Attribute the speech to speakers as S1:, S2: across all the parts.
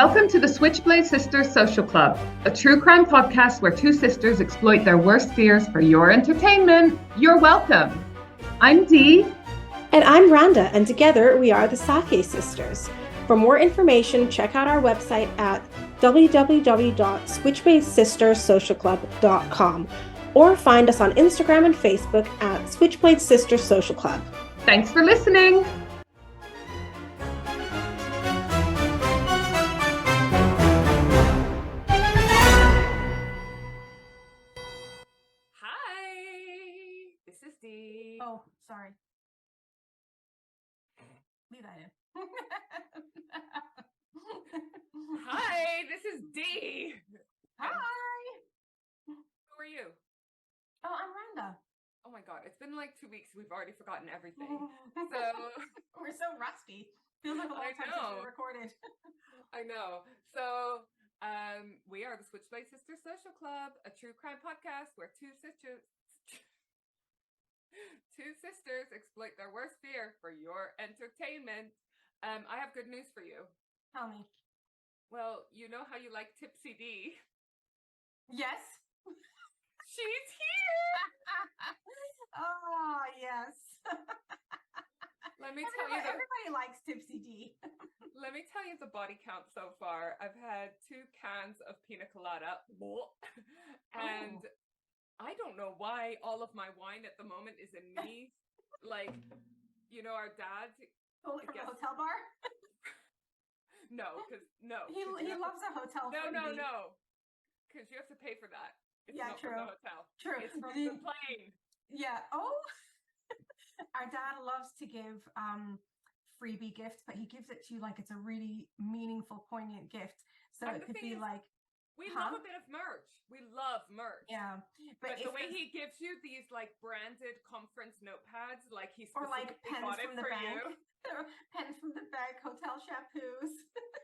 S1: Welcome to the Switchblade Sisters Social Club, a true crime podcast where two sisters exploit their worst fears for your entertainment. You're welcome. I'm Dee.
S2: And I'm Rhonda, and together we are the Sake Sisters. For more information, check out our website at www.switchbladesistersocialclub.com or find us on Instagram and Facebook at Switchblade Sisters Social Club.
S1: Thanks for listening.
S3: Oh, sorry. Leave that in.
S4: Hi, this is Dee.
S3: Hi.
S4: Who are you?
S3: Oh, I'm Rhonda.
S4: Oh my God, it's been like 2 weeks. We've already forgotten everything. So
S3: we're so rusty. Feels like a long time since we recorded.
S4: I know. So we are the Switchblade Sisters Social Club, a true crime podcast where two sisters exploit their worst fear for your entertainment. I have good news for you.
S3: Tell me.
S4: Well, you know how you like Tipsy D?
S3: Yes.
S4: She's here.
S3: Oh, yes.
S4: Let me tell you.
S3: Everybody likes Tipsy D.
S4: Let me tell you the body count so far. I've had 2 cans of pina colada. And I don't know why all of my wine at the moment is in me. Like, you know, our dad.
S3: Only from a hotel bar?
S4: No, because
S3: He loves a hotel.
S4: No. Because you have to pay for that. It's not
S3: true.
S4: From the hotel.
S3: True.
S4: It's from the plane.
S3: Yeah. Oh. Our dad loves to give freebie gifts, but he gives it to you like it's a really meaningful, poignant gift. So it could be like.
S4: We love a bit of merch. We love merch.
S3: Yeah.
S4: But the way he gives you these like branded conference notepads, like he's
S3: or like pens from the bank. Pens from the bank, hotel shampoos.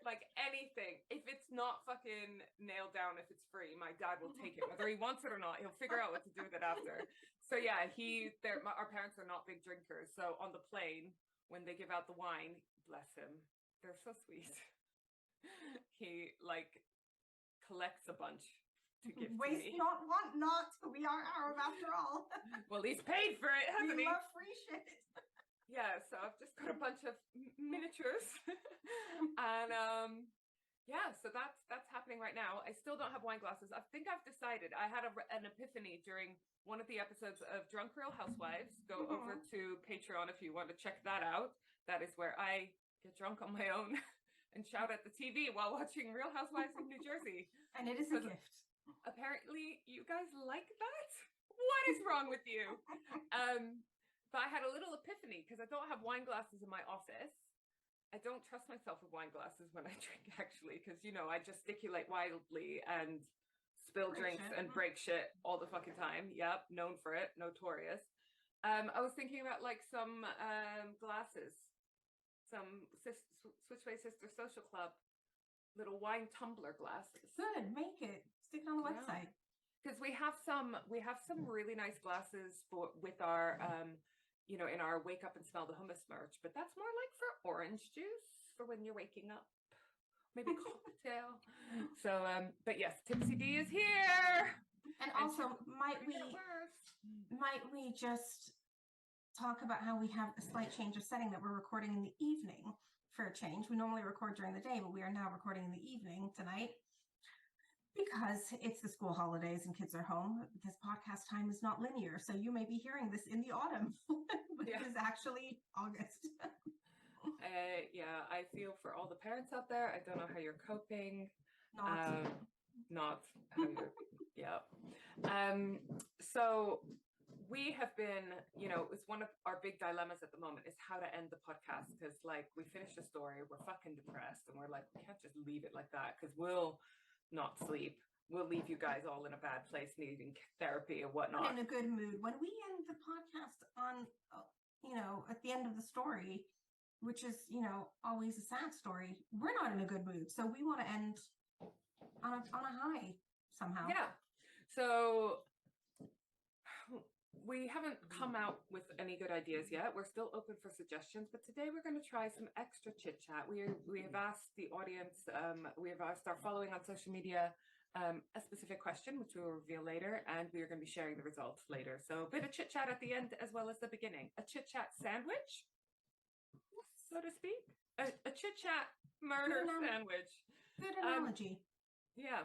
S4: Like anything. If it's not fucking nailed down, if it's free, my dad will take it. Whether he wants it or not, he'll figure out what to do with it after. So yeah, our parents are not big drinkers. So on the plane, when they give out the wine, bless him, they're so sweet. He like collects a bunch to give
S3: Waste
S4: to me.
S3: not, want not. We are Arab after all.
S4: Well, he's paid for it, hasn't he?
S3: We love free shit.
S4: Yeah, so I've just got a bunch of miniatures. And so that's happening right now. I still don't have wine glasses. I think I've decided. I had an epiphany during one of the episodes of Drunk Real Housewives. Go over to Patreon if you want to check that out. That is where I get drunk on my own and shout at the TV while watching Real Housewives of New Jersey.
S3: And it is a gift.
S4: Apparently, you guys like that? What is wrong with you? But I had a little epiphany because I don't have wine glasses in my office. I don't trust myself with wine glasses when I drink, actually, because, you know, I gesticulate wildly and spill drinks and break shit all the fucking time. Yep, known for it, notorious. I was thinking about, like, some glasses. Some Switchblade Sister Social Club little wine tumbler glasses.
S3: Good, make it. Stick it on the website.
S4: Because we have some really nice glasses with our in our wake up and smell the hummus merch, but that's more like for orange juice for when you're waking up. Maybe cocktail. So but yes, Tipsy D is here.
S3: And also might we just talk about how we have a slight change of setting that we're recording in the evening for a change. We normally record during the day, but we are now recording in the evening tonight because it's the school holidays and kids are home. This podcast time is not linear, so you may be hearing this in the autumn, which is actually August.
S4: I feel for all the parents out there. I don't know how you're coping. Not how you're, So we have been, it's one of our big dilemmas at the moment is how to end the podcast because, like, we finished a story, we're fucking depressed, and we're like, we can't just leave it like that because we'll not sleep. We'll leave you guys all in a bad place needing therapy and whatnot.
S3: In a good mood. When we end the podcast on, at the end of the story, which is, always a sad story, we're not in a good mood. So we want to end on a high somehow.
S4: Yeah. So we haven't come out with any good ideas yet. We're still open for suggestions, but today we're going to try some extra chit chat. We have asked the audience, we have asked our following on social media a specific question, which we will reveal later, and we are going to be sharing the results later. So a bit of chit chat at the end as well as the beginning. A chit chat sandwich, so to speak. A chit chat murder sandwich.
S3: Good analogy.
S4: Yeah.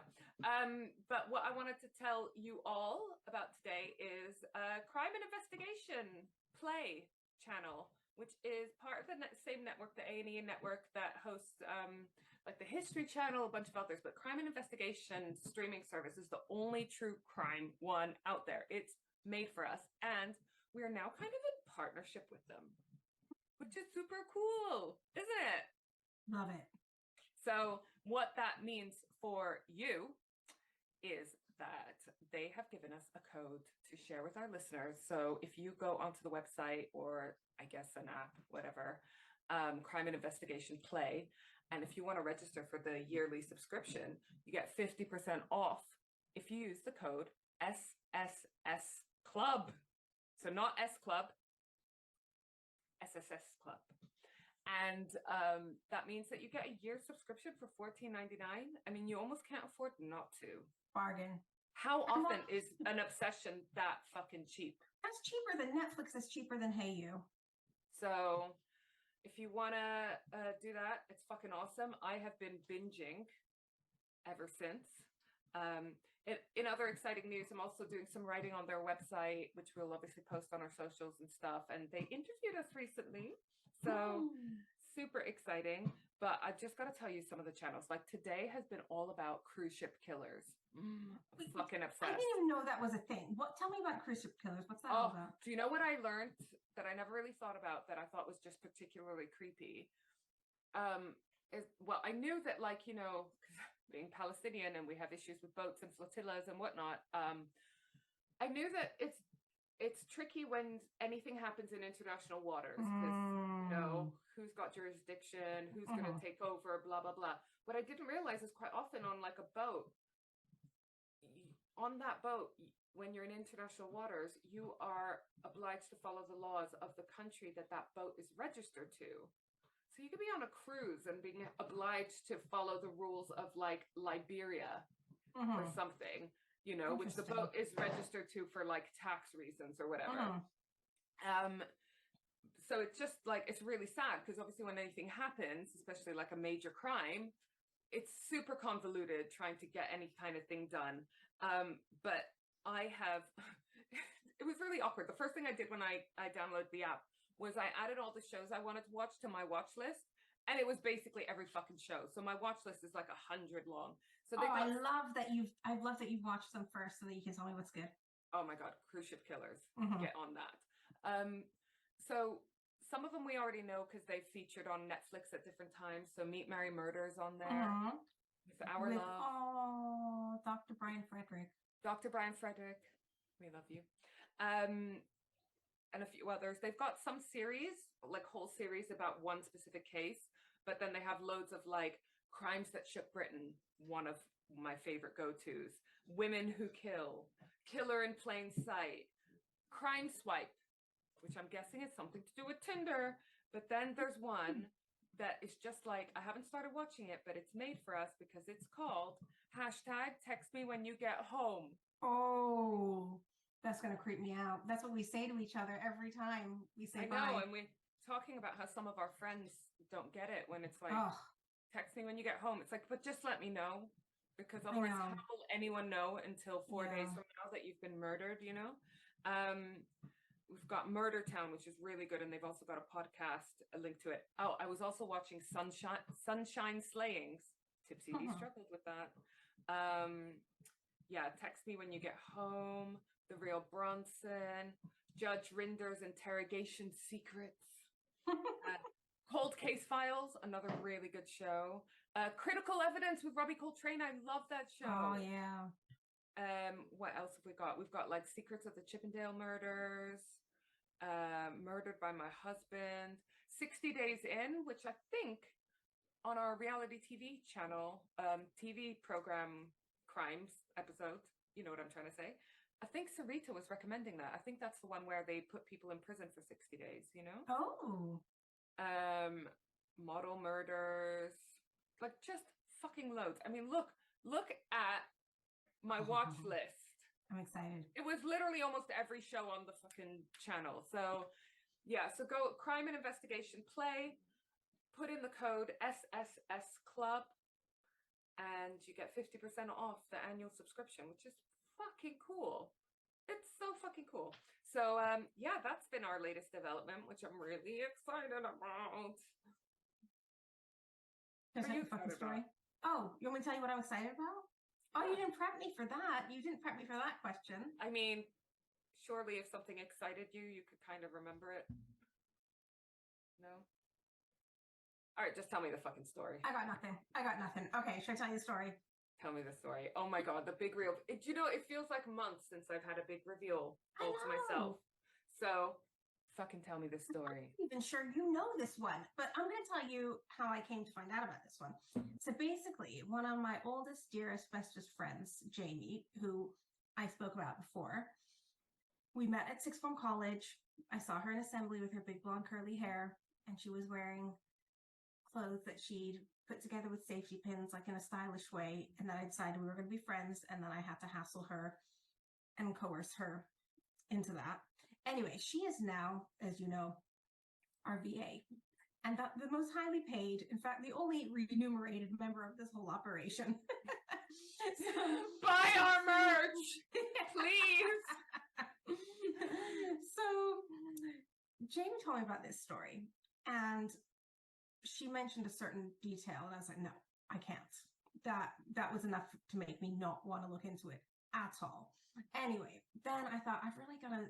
S4: But what I wanted to tell you all about today is Crime and Investigation Play channel, which is part of the same network, the A&E network that hosts like the History Channel, a bunch of others. But Crime and Investigation streaming service is the only true crime one out there. It's made for us, and we are now kind of in partnership with them, which is super cool, isn't it?
S3: Love it.
S4: So what that means for you is that they have given us a code to share with our listeners. So if you go onto the website, or I guess an app, whatever, Crime and Investigation Play, and if you want to register for the yearly subscription, you get 50% off if you use the code SSS Club. So not S Club, SSS Club. And that means that you get a year subscription for $14.99. I mean, you almost can't afford not to.
S3: Bargain.
S4: How often is an obsession that fucking cheap?
S3: That's cheaper than Netflix. Is cheaper than Hey You.
S4: So if you want to do that, it's fucking awesome. I have been binging ever since. In other exciting news, I'm also doing some writing on their website, which we'll obviously post on our socials and stuff. And they interviewed us recently. So super exciting. But I've just got to tell you some of the channels. Like today has been all about cruise ship killers. I'm fucking obsessed.
S3: I didn't even know that was a thing. Tell me about cruise ship killers. What's that all about?
S4: Do you know what I learned that I never really thought about that I thought was just particularly creepy? Well, I knew that, like, you know, being Palestinian and we have issues with boats and flotillas and whatnot, I knew that it's tricky when anything happens in international waters because, you know, who's got jurisdiction, who's going to take over, blah, blah, blah. What I didn't realize is quite often on like a boat, on that boat, when you're in international waters, you are obliged to follow the laws of the country that that boat is registered to. So you could be on a cruise and being obliged to follow the rules of like Liberia or something, you know, which the boat is registered to for like tax reasons or whatever. So it's just like, it's really sad because obviously when anything happens, especially like a major crime, it's super convoluted trying to get any kind of thing done. But I have, it was really awkward. The first thing I did when I downloaded the app was I added all the shows I wanted to watch to my watch list. And it was basically every fucking show. So my watch list is like 100 long. So
S3: I love that you've watched them first so that you can tell me what's good.
S4: Oh my God, cruise ship killers. Get on that. So some of them we already know because they've featured on Netflix at different times. So Meet, Marry, Murder is on there. With Our Love.
S3: Oh, Dr. Brian Frederick.
S4: Dr. Brian Frederick. We love you. And a few others. They've got some series, like whole series about one specific case, but then they have loads of like Crimes That Shook Britain, one of my favorite go-tos, Women Who Kill, Killer in Plain Sight, Crime Swipe, which I'm guessing is something to do with Tinder. But then there's one that is just like, I haven't started watching it, but it's made for us because it's called #TextMeWhenYouGetHome.
S3: Oh, that's going to creep me out. That's what we say to each other every time we say bye.
S4: I know, and we're talking about how some of our friends don't get it when it's like, text me when you get home. It's like, but just let me know, because otherwise how will anyone know until 4 days from now that you've been murdered, you know? We've got Murder Town, which is really good, and they've also got a podcast, a link to it. Oh, I was also watching Sunshine Slayings. Tipsy D struggled with that. Text Me When You Get Home, The Real Bronson, Judge Rinder's Interrogation Secrets, Cold Case Files, another really good show. Critical Evidence with Robbie Coltrane. I love that show.
S3: Oh, yeah.
S4: What else have we got? We've got like Secrets of the Chippendale Murders, Murdered by My Husband, 60 Days In, which I think on our reality TV channel, TV program Crimes episode, you know what I'm trying to say. I think Sarita was recommending that. I think that's the one where they put people in prison for 60 days, you know?
S3: Oh.
S4: Model murders, like just fucking loads. I mean, look at my watch list.
S3: I'm excited.
S4: It was literally almost every show on the fucking channel. So yeah, so go crime and investigation play, put in the code SSS Club, and you get 50% off the annual subscription, which is fucking cool. It's so fucking cool. So yeah, that's been our latest development, which I'm really excited about.
S3: Can I tell you the fucking story? Oh, you want me to tell you what I'm excited about? Oh, you didn't prep me for that. You didn't prep me for that question.
S4: I mean, surely if something excited you, you could kind of remember it. No? All right, just tell me the fucking story.
S3: I got nothing. Okay, should I tell you the story?
S4: Tell me the story. Oh my God, the big reveal. You know, it feels like months since I've had a big reveal all to myself. So fucking tell me the story.
S3: I'm not even sure you know this one, but I'm going to tell you how I came to find out about this one. So basically, one of my oldest, dearest, bestest friends, Jamie, who I spoke about before, we met at sixth form college. I saw her in assembly with her big blonde curly hair, and she was wearing clothes that she'd put together with safety pins, like in a stylish way. And then I decided we were going to be friends, and then I had to hassle her and coerce her into that. Anyway, she is now, as you know, our VA, and the most highly paid, in fact, the only remunerated member of this whole operation.
S4: So, buy our merch, please.
S3: So Jamie told me about this story, and she mentioned a certain detail, and I was like, no, I can't. That was enough to make me not want to look into it at all. Anyway, then I thought, I've really got to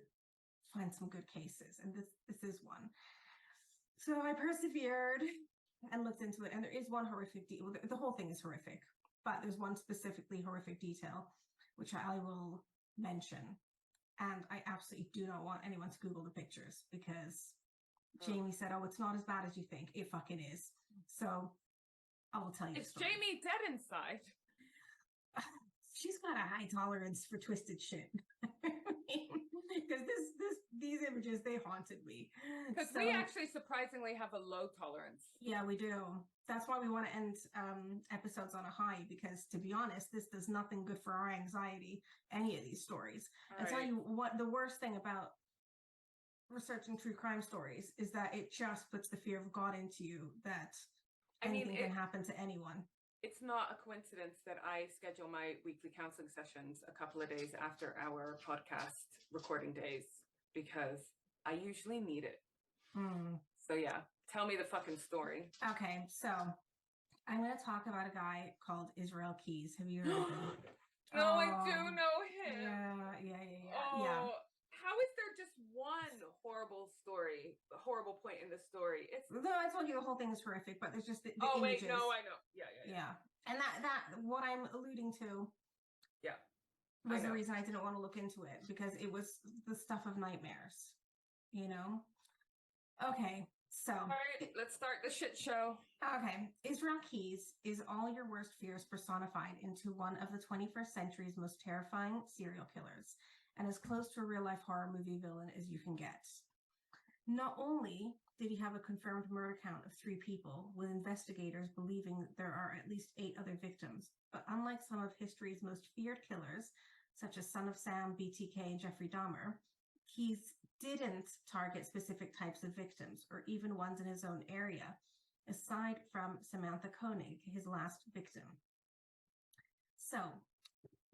S3: find some good cases, and this is one. So I persevered and looked into it, and there is one horrific detail. The whole thing is horrific, but there's one specifically horrific detail which I will mention, and I absolutely do not want anyone to Google the pictures, because Jamie said, oh, it's not as bad as you think. It fucking is. So I will tell you.
S4: Is Jamie dead inside?
S3: She's got a high tolerance for twisted shit. Because these images, they haunted me.
S4: Because we actually surprisingly have a low tolerance.
S3: Yeah, we do. That's why we want to end episodes on a high, because to be honest, this does nothing good for our anxiety, any of these stories. I'll tell you what, the worst thing about researching true crime stories is that it just puts the fear of God into you, that anything can happen to anyone.
S4: It's not a coincidence that I schedule my weekly counseling sessions a couple of days after our podcast recording days, because I usually need it. So yeah, tell me the fucking story.
S3: Okay, so I'm going to talk about a guy called Israel Keys. Have you heard of him?
S4: No, I do know him.
S3: Yeah.
S4: How is there just one horrible point in the story?
S3: No, I told you the whole thing is horrific, but there's just the
S4: images.
S3: Wait,
S4: no, I know. Yeah.
S3: And that what I'm alluding to was the reason I didn't want to look into it, because it was the stuff of nightmares, you know? Okay, so.
S4: All right, let's start the shit show.
S3: Okay, Israel Keys is all your worst fears personified into one of the 21st century's most terrifying serial killers, and as close to a real-life horror movie villain as you can get. Not only did he have a confirmed murder count of 3 people, with investigators believing there are at least 8 other victims, but unlike some of history's most feared killers, such as Son of Sam, BTK, and Jeffrey Dahmer, Keys didn't target specific types of victims, or even ones in his own area, aside from Samantha Koenig, his last victim. So,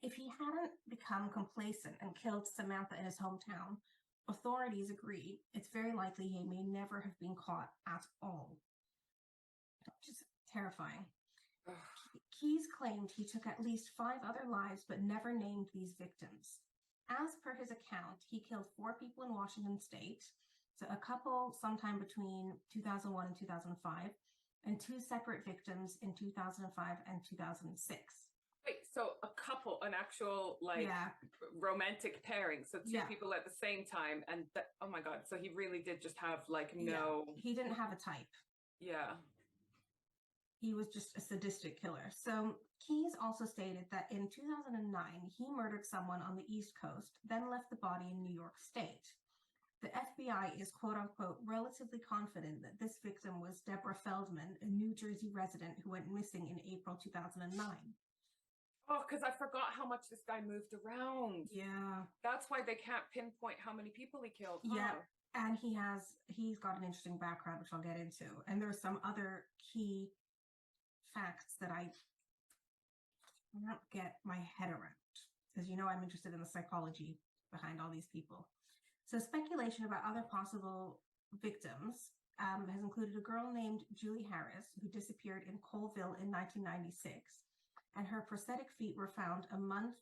S3: if he hadn't become complacent and killed Samantha in his hometown, authorities agree it's very likely he may never have been caught at all. Just terrifying. Keys claimed he took at least 5 other lives, but never named these victims. As per his account, he killed 4 people in Washington state, so a couple sometime between 2001 and 2005, and 2 separate victims in 2005 and 2006.
S4: Wait, so a couple, an actual romantic pairing, so 2 people at the same time, and oh my God, so he really did just have no.
S3: He didn't have a type.
S4: Yeah.
S3: He was just a sadistic killer. So Keyes also stated that in 2009, he murdered someone on the East Coast, then left the body in New York State. The FBI is, quote unquote, relatively confident that this victim was Deborah Feldman, a New Jersey resident who went missing in April 2009.
S4: Oh, because I forgot how much this guy moved around.
S3: Yeah.
S4: That's why they can't pinpoint how many people he killed. Huh?
S3: Yeah. And he's got an interesting background, which I'll get into. And there's some other key facts that I cannot get my head around. Because I'm interested in the psychology behind all these people. So speculation about other possible victims has included a girl named Julie Harris, who disappeared in Colville in 1996. And her prosthetic feet were found a month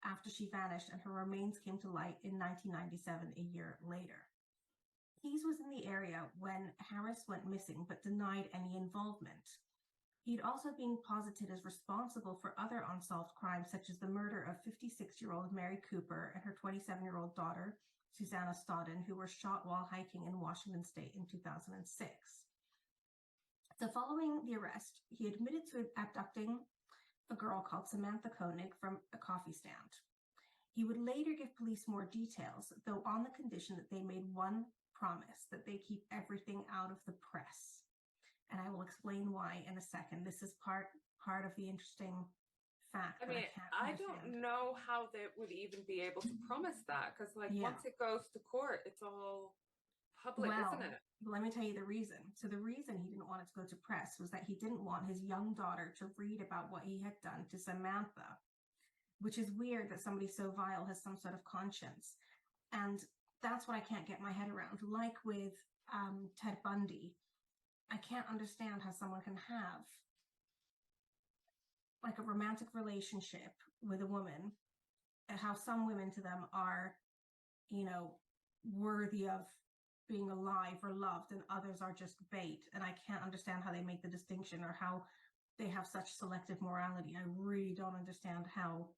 S3: after she vanished, and her remains came to light in 1997, a year later. Keyes was in the area when Harris went missing, but denied any involvement. He'd also been posited as responsible for other unsolved crimes, such as the murder of 56-year-old Mary Cooper and her 27-year-old daughter, Susanna Stodden, who were shot while hiking in Washington State in 2006. So following the arrest, he admitted to abducting a girl called Samantha Koenig from a coffee stand. He would later give police more details, though on the condition that they made one promise, that they keep everything out of the press. And I will explain why in a second. This is part of the interesting fact.
S4: I don't know how they would even be able to promise that, because once it goes to court, it's all public, isn't it?
S3: Let me tell you the reason. So the reason he didn't want it to go to press was that he didn't want his young daughter to read about what he had done to Samantha, which is weird that somebody so vile has some sort of conscience. And that's what I can't get my head around. Like with Ted Bundy, I can't understand how someone can have a romantic relationship with a woman, and how some women to them are, worthy of being alive or loved, and others are just bait. And I can't understand how they make the distinction, or how they have such selective morality. I really don't understand how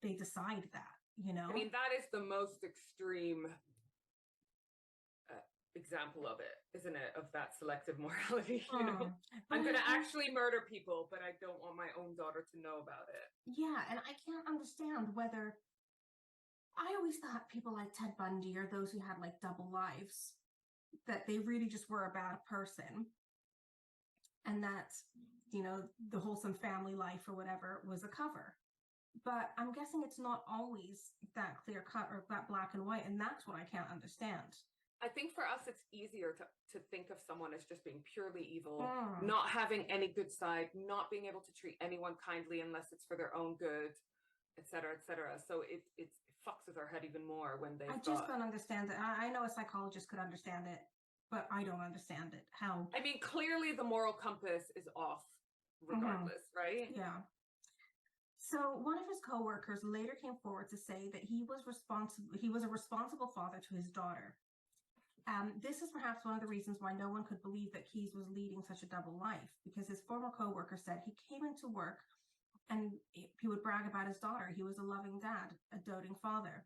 S3: they decide that,
S4: that is the most extreme example of it, isn't it? Of that selective morality, I'm going to actually murder people, but I don't want my own daughter to know about it.
S3: Yeah, and I can't understand whether... I always thought people like Ted Bundy, or those who had double lives, that they really just were a bad person, and that, the wholesome family life or whatever was a cover. But I'm guessing it's not always that clear cut or that black and white, and that's what I can't understand.
S4: I think for us, it's easier to think of someone as just being purely evil, not having any good side, not being able to treat anyone kindly unless it's for their own good, etc., etc. So it fucks with our head even more when they...
S3: I just don't understand it. I know a psychologist could understand it, but I don't understand it. How?
S4: Clearly the moral compass is off regardless, right?
S3: Yeah. So one of his co-workers later came forward to say that he was a responsible father to his daughter. This is perhaps one of the reasons why no one could believe that Keyes was leading such a double life, because his former co-worker said he came into work and he would brag about his daughter. He was a loving dad, a doting father.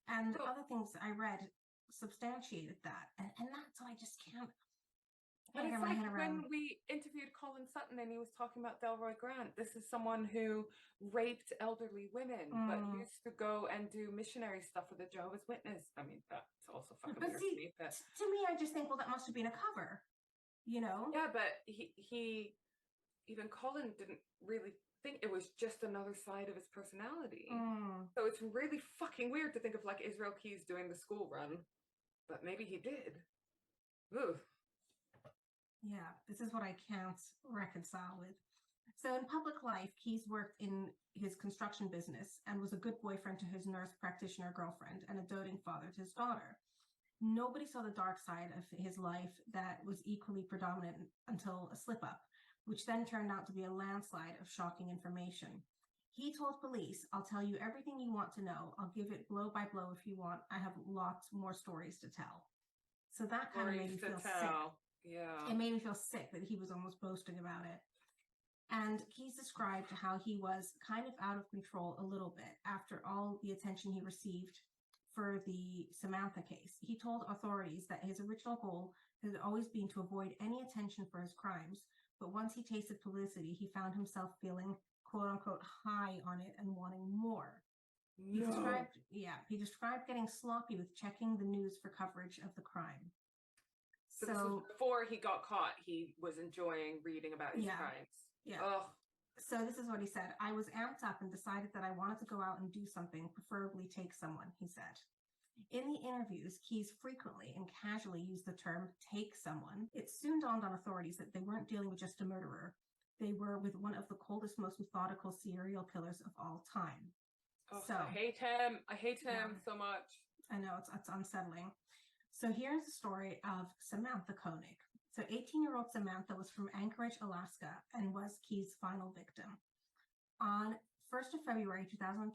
S3: And other things I read substantiated that. And that's what I just can't get my head around.
S4: When we interviewed Colin Sutton and he was talking about Delroy Grant, this is someone who raped elderly women, but used to go and do missionary stuff with the Jehovah's Witness. That's also fucking weird to me. But
S3: to me, I just think, well, that must have been a cover,
S4: Yeah, but he even Colin didn't really think it was just another side of his personality. So it's really fucking weird to think of Israel Keyes doing the school run, but maybe he did. Ooh.
S3: Yeah, this is what I can't reconcile with. So in public life, Keyes worked in his construction business and was a good boyfriend to his nurse practitioner girlfriend and a doting father to his daughter. Nobody saw the dark side of his life that was equally predominant until a slip-up, which then turned out to be a landslide of shocking information. He told police, "I'll tell you everything you want to know. I'll give it blow by blow if you want. I have lots more stories to tell." So that kind of made me feel sick.
S4: Yeah.
S3: It made me feel sick that he was almost boasting about it. And Keyes described how he was kind of out of control a little bit after all the attention he received for the Samantha case. He told authorities that his original goal had always been to avoid any attention for his crimes, but once he tasted publicity, he found himself feeling quote unquote high on it and wanting more. He described getting sloppy with checking the news for coverage of the crime.
S4: So this was before he got caught. He was enjoying reading about his crimes.
S3: Yeah.
S4: Ugh.
S3: So this is what he said. I was amped up and decided that I wanted to go out and do something, preferably take someone, he said. In the interviews, Keyes frequently and casually used the term take someone. It soon dawned on authorities that they weren't dealing with just a murderer. They were with one of the coldest, most methodical serial killers of all time.
S4: Oh,
S3: so
S4: I hate him. I hate him so much.
S3: I know, it's unsettling. So here's the story of Samantha Koenig. So 18-year-old Samantha was from Anchorage, Alaska, and was Keyes' final victim. On 1st of February 2012,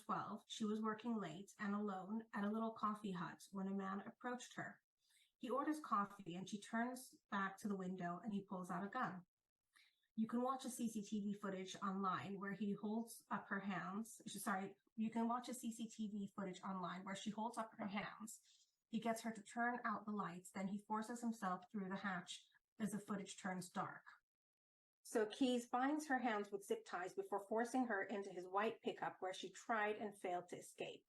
S3: she was working late and alone at a little coffee hut when a man approached her. He orders coffee and she turns back to the window and he pulls out a gun. You can watch a CCTV footage online where he holds up her hands. You can watch a CCTV footage online where she holds up her hands. He gets her to turn out the lights, then he forces himself through the hatch as the footage turns dark. So Keyes binds her hands with zip ties before forcing her into his white pickup where she tried and failed to escape.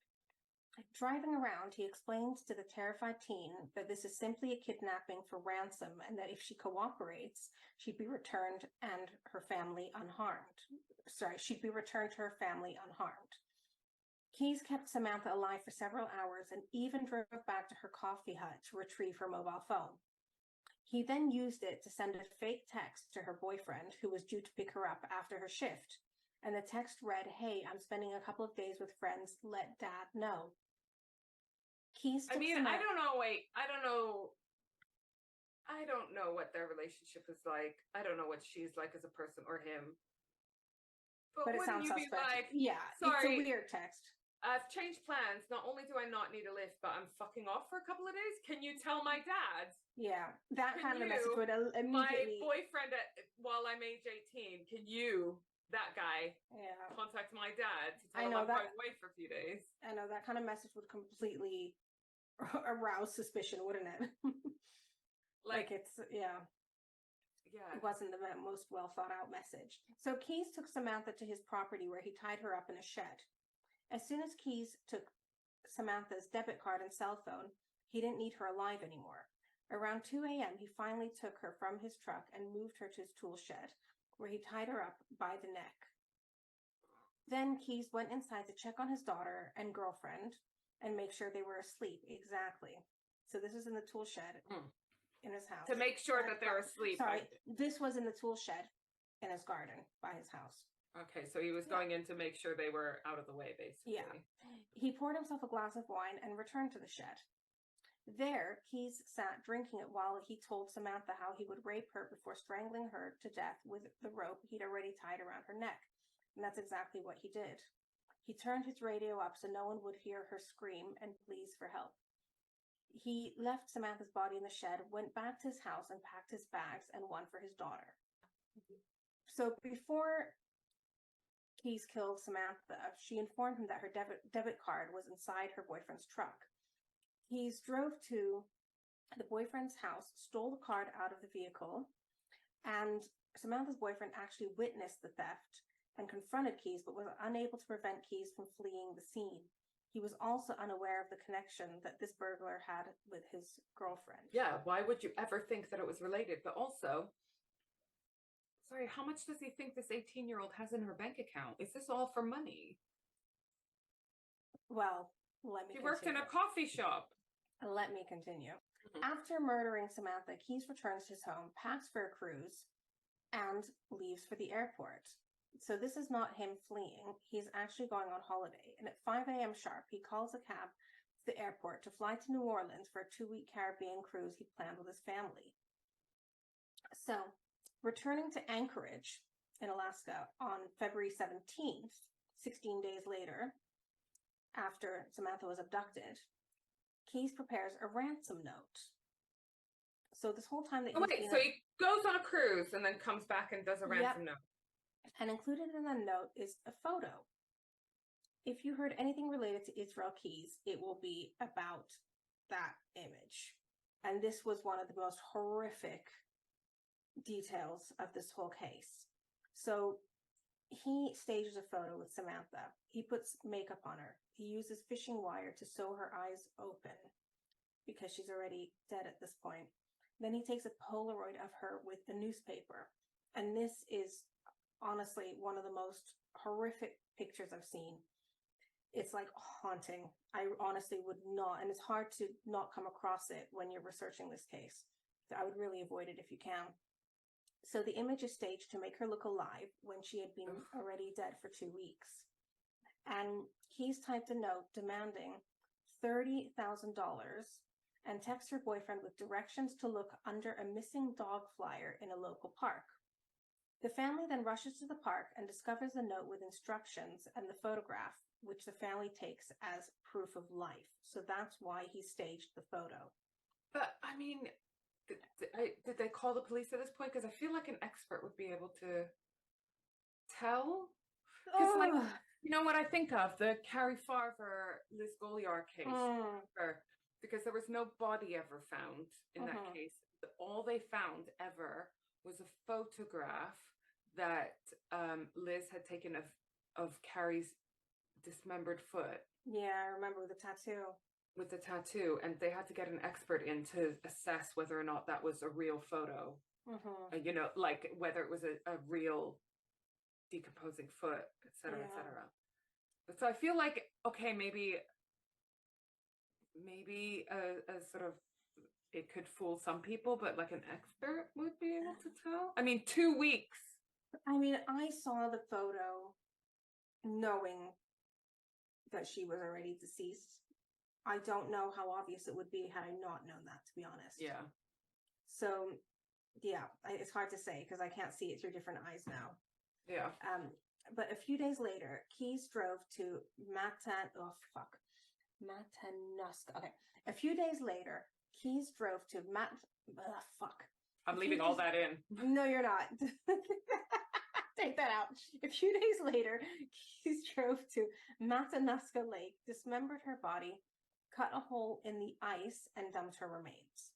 S3: Driving around, he explains to the terrified teen that this is simply a kidnapping for ransom and that if she cooperates, she'd be returned and her family unharmed. She'd be returned to her family unharmed. Keyes kept Samantha alive for several hours and even drove back to her coffee hut to retrieve her mobile phone. He then used it to send a fake text to her boyfriend, who was due to pick her up after her shift. And the text read, "Hey, I'm spending a couple of days with friends. Let Dad know." Keyes took
S4: I don't know. Wait, I don't know. I don't know what their relationship is like. I don't know what she's like as a person or him.
S3: But it sounds suspect.
S4: Like,
S3: yeah,
S4: sorry,
S3: it's a weird text.
S4: I've changed plans. Not only do I not need a lift, but I'm fucking off for a couple of days. Can you tell my dad?
S3: Yeah, that kind of message would immediately...
S4: My boyfriend, while I'm age 18, can you, that guy, contact my dad to tell him I'm going away for a few days?
S3: I know, that kind of message would completely arouse suspicion, wouldn't it? Like it's,
S4: yeah.
S3: It wasn't the most well thought out message. So Keyes took Samantha to his property where he tied her up in a shed. As soon as Keyes took Samantha's debit card and cell phone, he didn't need her alive anymore. Around 2 a.m., he finally took her from his truck and moved her to his tool shed, where he tied her up by the neck. Then Keyes went inside to check on his daughter and girlfriend and make sure they were asleep. Exactly. So this is in the tool shed in his house.
S4: To make sure that they're asleep.
S3: Sorry, this was in the tool shed in his garden by his house.
S4: Okay, so he was going in to make sure they were out of the way, basically.
S3: Yeah. He poured himself a glass of wine and returned to the shed. There, Keyes sat drinking it while he told Samantha how he would rape her before strangling her to death with the rope he'd already tied around her neck. And that's exactly what he did. He turned his radio up so no one would hear her scream and pleas for help. He left Samantha's body in the shed, went back to his house and packed his bags and one for his daughter. So before Keyes killed Samantha, she informed him that her debit card was inside her boyfriend's truck. Keyes drove to the boyfriend's house, stole the card out of the vehicle, and Samantha's boyfriend actually witnessed the theft and confronted Keyes, but was unable to prevent Keyes from fleeing the scene. He was also unaware of the connection that this burglar had with his girlfriend.
S4: Yeah, why would you ever think that it was related? But also, sorry, how much does he think this 18-year-old has in her bank account? Is this all for money?
S3: Well, let me
S4: He worked in a coffee shop.
S3: Let me continue. After murdering Samantha, Keyes returns to his home, packs for a cruise, and leaves for the airport. So this is not him fleeing. He's actually going on holiday. And at 5 a.m. sharp, he calls a cab to the airport to fly to New Orleans for a 2-week Caribbean cruise he planned with his family. So, returning to Anchorage in Alaska on February 17th, 16 days later, after Samantha was abducted, Keyes prepares a ransom note. So this whole time that
S4: so he goes on a cruise and then comes back and does a ransom note.
S3: And included in the note is a photo. If you heard anything related to Israel Keyes, it will be about that image. And this was one of the most horrific details of this whole case. So he stages a photo with Samantha. He puts makeup on her. He uses fishing wire to sew her eyes open because she's already dead at this point. Then he takes a Polaroid of her with a newspaper. And this is honestly one of the most horrific pictures I've seen. It's like haunting. I honestly would not, and it's hard to not come across it when you're researching this case. So I would really avoid it if you can. So the image is staged to make her look alive when she had been already dead for 2 weeks. And he's typed a note demanding $30,000 and texts her boyfriend with directions to look under a missing dog flyer in a local park. The family then rushes to the park and discovers the note with instructions and the photograph, which the family takes as proof of life. So that's why he staged the photo.
S4: But I mean, did they call the police at this point? Because I feel like an expert would be able to tell. Because, like, you know what I think of? The Carrie Farver, Liz Goliard case. Because there was no body ever found in that case. All they found ever was a photograph that Liz had taken of Carrie's dismembered foot.
S3: Yeah, I remember the tattoo.
S4: With the tattoo, and they had to get an expert in to assess whether or not that was a real photo. You know, like whether it was a real decomposing foot, etc., etc. But so I feel like, okay, maybe a sort of, it could fool some people, but like an expert would be able to tell. I mean, 2 weeks.
S3: I mean, I saw the photo knowing that she was already deceased. I don't know how obvious it would be had I not known that, to be honest.
S4: Yeah.
S3: So, yeah, it's hard to say because I can't see it through different eyes now.
S4: Yeah.
S3: But a few days later, Keyes drove to Matanuska. Okay. A few days later, Keyes drove to
S4: I'm leaving all that in.
S3: No, you're not. Take that out. A few days later, Keyes drove to Matanuska Lake, dismembered her body, cut a hole in the ice, and dumped her remains.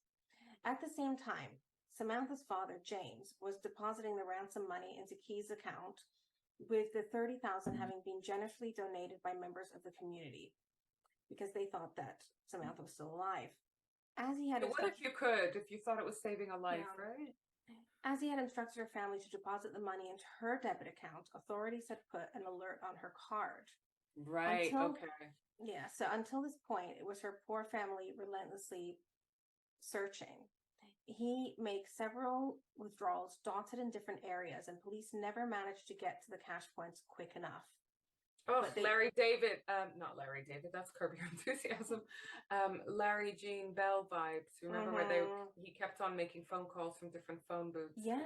S3: At the same time, Samantha's father, James, was depositing the ransom money into Keyes' account, with the $30,000 having been generously donated by members of the community because they thought that Samantha was still alive. As he had
S4: what if you thought it was saving a life, right?
S3: As he had instructed her family to deposit the money into her debit account, authorities had put an alert on her card.
S4: Right, okay.
S3: Yeah, so until this point, it was her poor family relentlessly searching. He makes several withdrawals dotted in different areas, and police never managed to get to the cash points quick enough.
S4: Oh, Larry David, not Larry David, that's Curb Your Enthusiasm. Larry Jean Bell vibes. Remember where he kept on making phone calls from different phone booths?
S3: Yeah.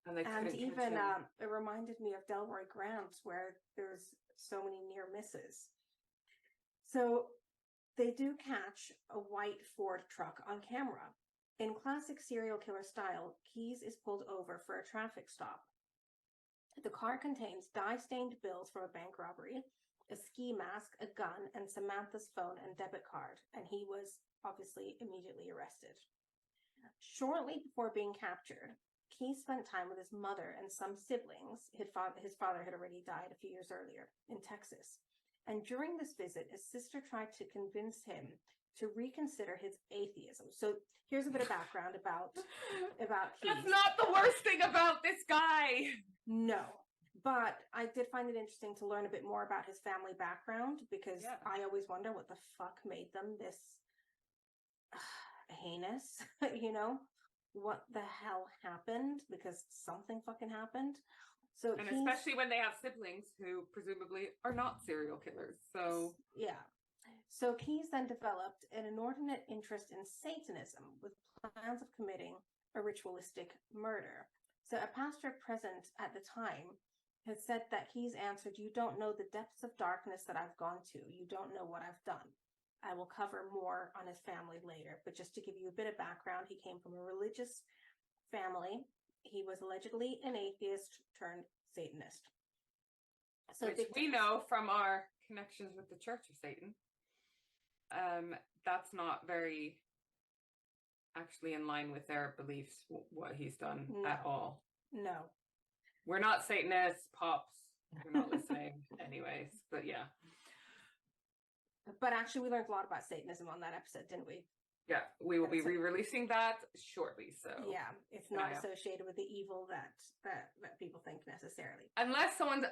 S4: And they couldn't
S3: even it reminded me of Delroy Grant, where there's so many near misses. So they do catch a white Ford truck on camera. In classic serial killer style, Keyes is pulled over for a traffic stop. The car contains dye-stained bills from a bank robbery, a ski mask, a gun, and Samantha's phone and debit card, and he was obviously immediately arrested. Shortly before being captured, Keyes spent time with his mother and some siblings. His father had already died a few years earlier in Texas. And during this visit, his sister tried to convince him to reconsider his atheism. So here's a bit of background about Keyes.
S4: That's not the worst thing about this guy.
S3: No, but I did find it interesting to learn a bit more about his family background because I always wonder what the fuck made them this heinous, you know? What the hell happened? Because something fucking happened. So
S4: and especially when they have siblings who presumably are not serial killers. So
S3: yeah. So Keyes then developed an inordinate interest in Satanism with plans of committing a ritualistic murder. So a pastor present at the time had said that Keyes answered, "You don't know the depths of darkness that I've gone to. You don't know what I've done." I will cover more on his family later, but just to give you a bit of background, he came from a religious family. He was allegedly an atheist turned Satanist. So
S4: which we know from our connections with the Church of Satan. That's not very actually in line with their beliefs, what he's done
S3: No.
S4: at all.
S3: No.
S4: We're not Satanists, pops. We're not listening anyways, but yeah.
S3: But actually, we learned a lot about Satanism on that episode, didn't we?
S4: Yeah, we will be re-releasing that shortly. So
S3: yeah, it's not associated with the evil that people think necessarily.
S4: Unless someone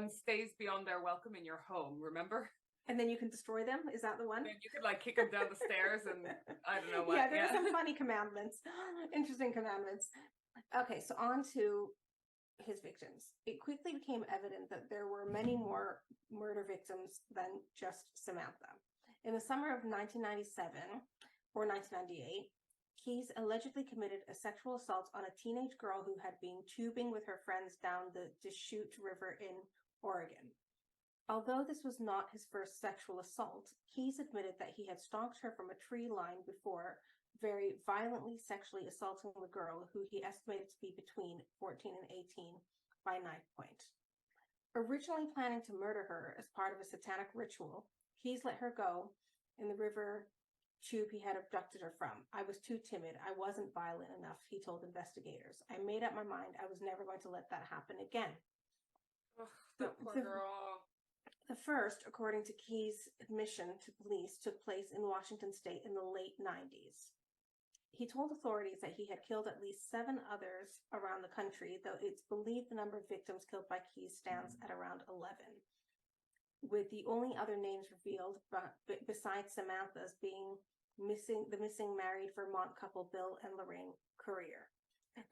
S4: stays beyond their welcome in your home, remember?
S3: And then you can destroy them. Is that the one?
S4: Then you could like kick them down the stairs and I don't know what.
S3: Yeah, there are some funny commandments, interesting commandments. Okay, so on to his victims. It quickly became evident that there were many more murder victims than just Samantha. In the summer of 1997 or 1998, Keyes allegedly committed a sexual assault on a teenage girl who had been tubing with her friends down the Deschutes River in Oregon. Although this was not his first sexual assault, Keyes admitted that he had stalked her from a tree line before very violently sexually assaulting the girl, who he estimated to be between 14 and 18, by knife point. Originally planning to murder her as part of a satanic ritual, Keyes let her go in the river tube he had abducted her from. I was too timid. I wasn't violent enough, he told investigators. I made up my mind I was never going to let that happen again.
S4: Ugh, that poor girl.
S3: The first, according to Keyes' admission to police, took place in Washington state in the late 90s. He told authorities that he had killed at least 7 others around the country, though it's believed the number of victims killed by Keyes stands at around 11, with the only other names revealed besides Samantha's being the missing married Vermont couple Bill and Lorraine Courier.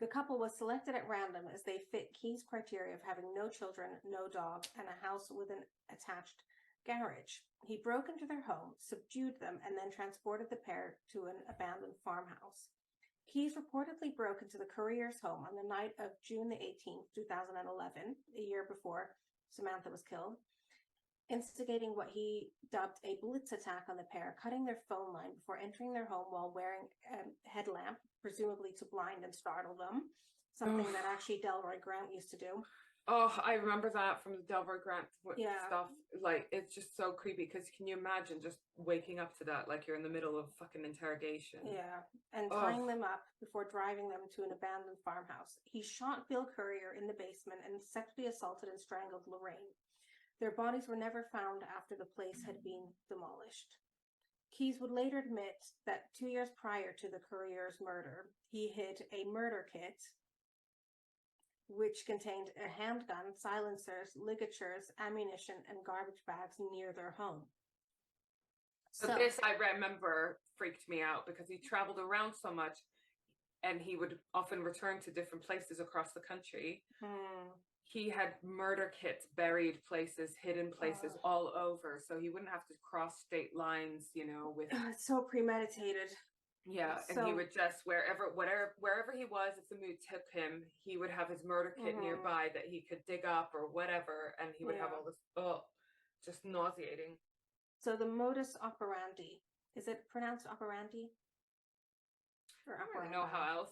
S3: The couple was selected at random as they fit Keyes' criteria of having no children, no dog, and a house with an attached garage. He broke into their home, subdued them, and then transported the pair to an abandoned farmhouse. Keyes reportedly broke into the Courier's home on the night of June the 18th, 2011, a year before Samantha was killed, instigating what he dubbed a blitz attack on the pair, cutting their phone line before entering their home while wearing a headlamp, presumably to blind and startle them, something that actually Delroy Grant used to do.
S4: Oh, I remember that from the Delroy Grant stuff. Like, it's just so creepy because can you imagine just waking up to that like you're in the middle of fucking interrogation?
S3: Yeah, and tying them up before driving them to an abandoned farmhouse. He shot Bill Courier in the basement and sexually assaulted and strangled Lorraine. Their bodies were never found after the place had been demolished. Keyes would later admit that 2 years prior to the Courier's murder, he hid a murder kit which contained a handgun, silencers, ligatures, ammunition, and garbage bags near their home.
S4: So this, I remember, freaked me out because he traveled around so much and he would often return to different places across the country. He had murder kits buried places, hidden places all over, so he wouldn't have to cross state lines, you know, with...
S3: It's so premeditated.
S4: Yeah, and he would just, wherever he was, if the mood took him, he would have his murder kit nearby that he could dig up or whatever, and he would have all this, just nauseating.
S3: So the modus operandi, is it pronounced operandi? Or
S4: I don't know how else.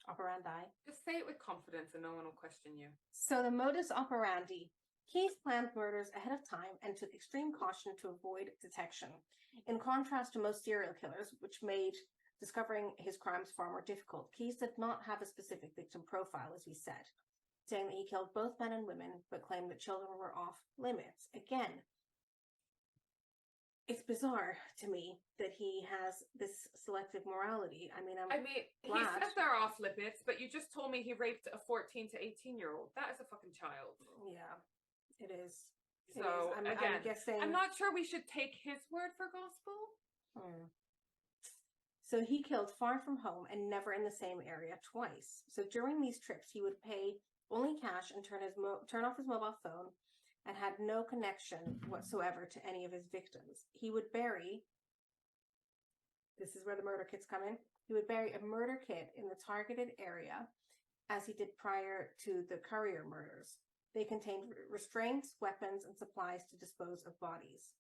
S3: Operandi.
S4: Just say it with confidence and no one will question you.
S3: So the modus operandi. Keyes planned murders ahead of time and took extreme caution to avoid detection. In contrast to most serial killers, which made discovering his crimes far more difficult, Keyes did not have a specific victim profile, as we said, saying that he killed both men and women, but claimed that children were off limits. Again, it's bizarre to me that he has this selective morality. I mean,
S4: he says they're off limits, but you just told me he raped a 14 to 18-year-old. That is a fucking child.
S3: Yeah, it is.
S4: So,
S3: I'm guessing...
S4: I'm not sure we should take his word for gospel.
S3: So he killed far from home and never in the same area twice. So during these trips, he would pay only cash and turn off his mobile phone and had no connection whatsoever to any of his victims. He would bury... This is where the murder kits come in. He would bury a murder kit in the targeted area, as he did prior to the Courier murders. They contained restraints, weapons, and supplies to dispose of bodies.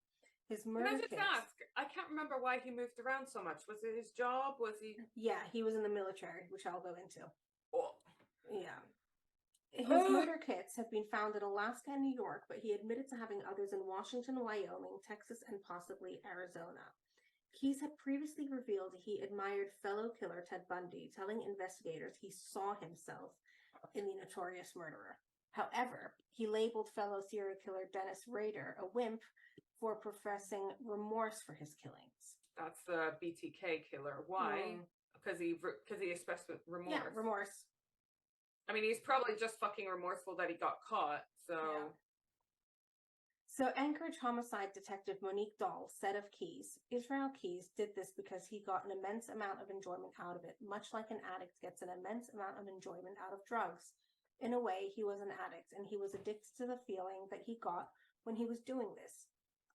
S3: His murder kits...
S4: Can I just ask? I can't remember why he moved around so much. Was it his job? Was he...
S3: Yeah, he was in the military, which I'll go into. Yeah. His murder kits have been found in Alaska and New York, but he admitted to having others in Washington, Wyoming, Texas, and possibly Arizona.
S2: Keyes had previously revealed he admired fellow killer Ted Bundy, telling investigators he saw himself in the notorious murderer. However, he labeled fellow serial killer Dennis Rader a wimp for professing remorse for his killings.
S4: That's the BTK killer. Why? Because he expressed remorse.
S2: Yeah, remorse.
S4: I mean, he's probably just fucking remorseful that he got caught. So.
S2: Yeah. So Anchorage homicide detective Monique Dahl said of Keyes, Israel Keyes did this because he got an immense amount of enjoyment out of it, much like an addict gets an immense amount of enjoyment out of drugs. In a way, he was an addict, and he was addicted to the feeling that he got when he was doing this.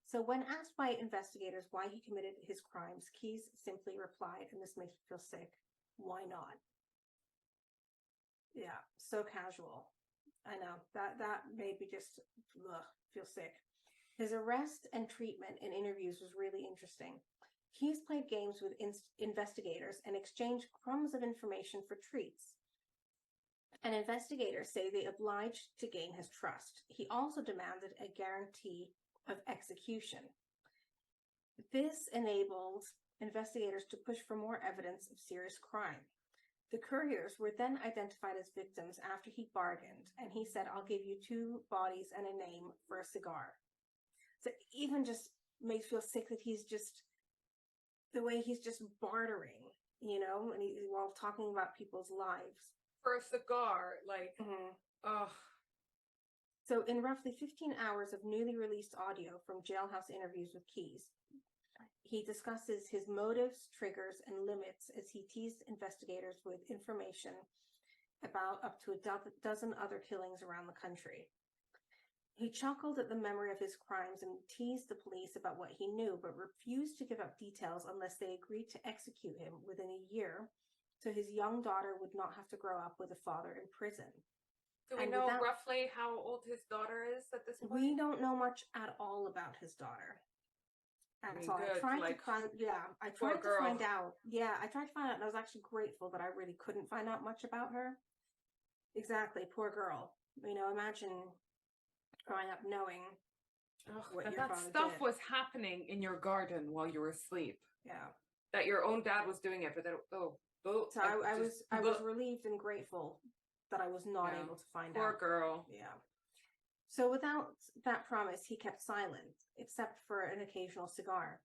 S2: So when asked by investigators why he committed his crimes, Keyes simply replied, and this makes me feel sick, why not? Yeah, so casual. I know, that made me just feel sick. His arrest and treatment in interviews was really interesting. Keyes played games with investigators and exchanged crumbs of information for treats. And investigators say they obliged to gain his trust. He also demanded a guarantee of execution. This enabled investigators to push for more evidence of serious crime. The couriers were then identified as victims after he bargained, and he said, I'll give you 2 bodies and a name for a cigar. So even just makes me feel sick that he's just, the way he's just bartering, you know, and while talking about people's lives.
S4: For a cigar, like, ugh.
S2: So in roughly 15 hours of newly released audio from jailhouse interviews with Keyes, he discusses his motives, triggers, and limits as he teased investigators with information about up to a dozen other killings around the country. He chuckled at the memory of his crimes and teased the police about what he knew, but refused to give up details unless they agreed to execute him within a year, so his young daughter would not have to grow up with a father in prison.
S4: Do we know roughly how old his daughter is at this point?
S2: We don't know much at all about his daughter. I tried to find out. Yeah, I tried to find out, and I was actually grateful that I really couldn't find out much about her. Exactly, poor girl. You know, imagine growing up knowing what your father
S4: stuff
S2: did.
S4: was happening in your garden while you were asleep.
S2: Yeah,
S4: that your own dad was doing it, but then
S2: So I was relieved and grateful that I was not able to find out.
S4: Poor girl.
S2: Yeah. So without that promise, he kept silent, except for an occasional cigar.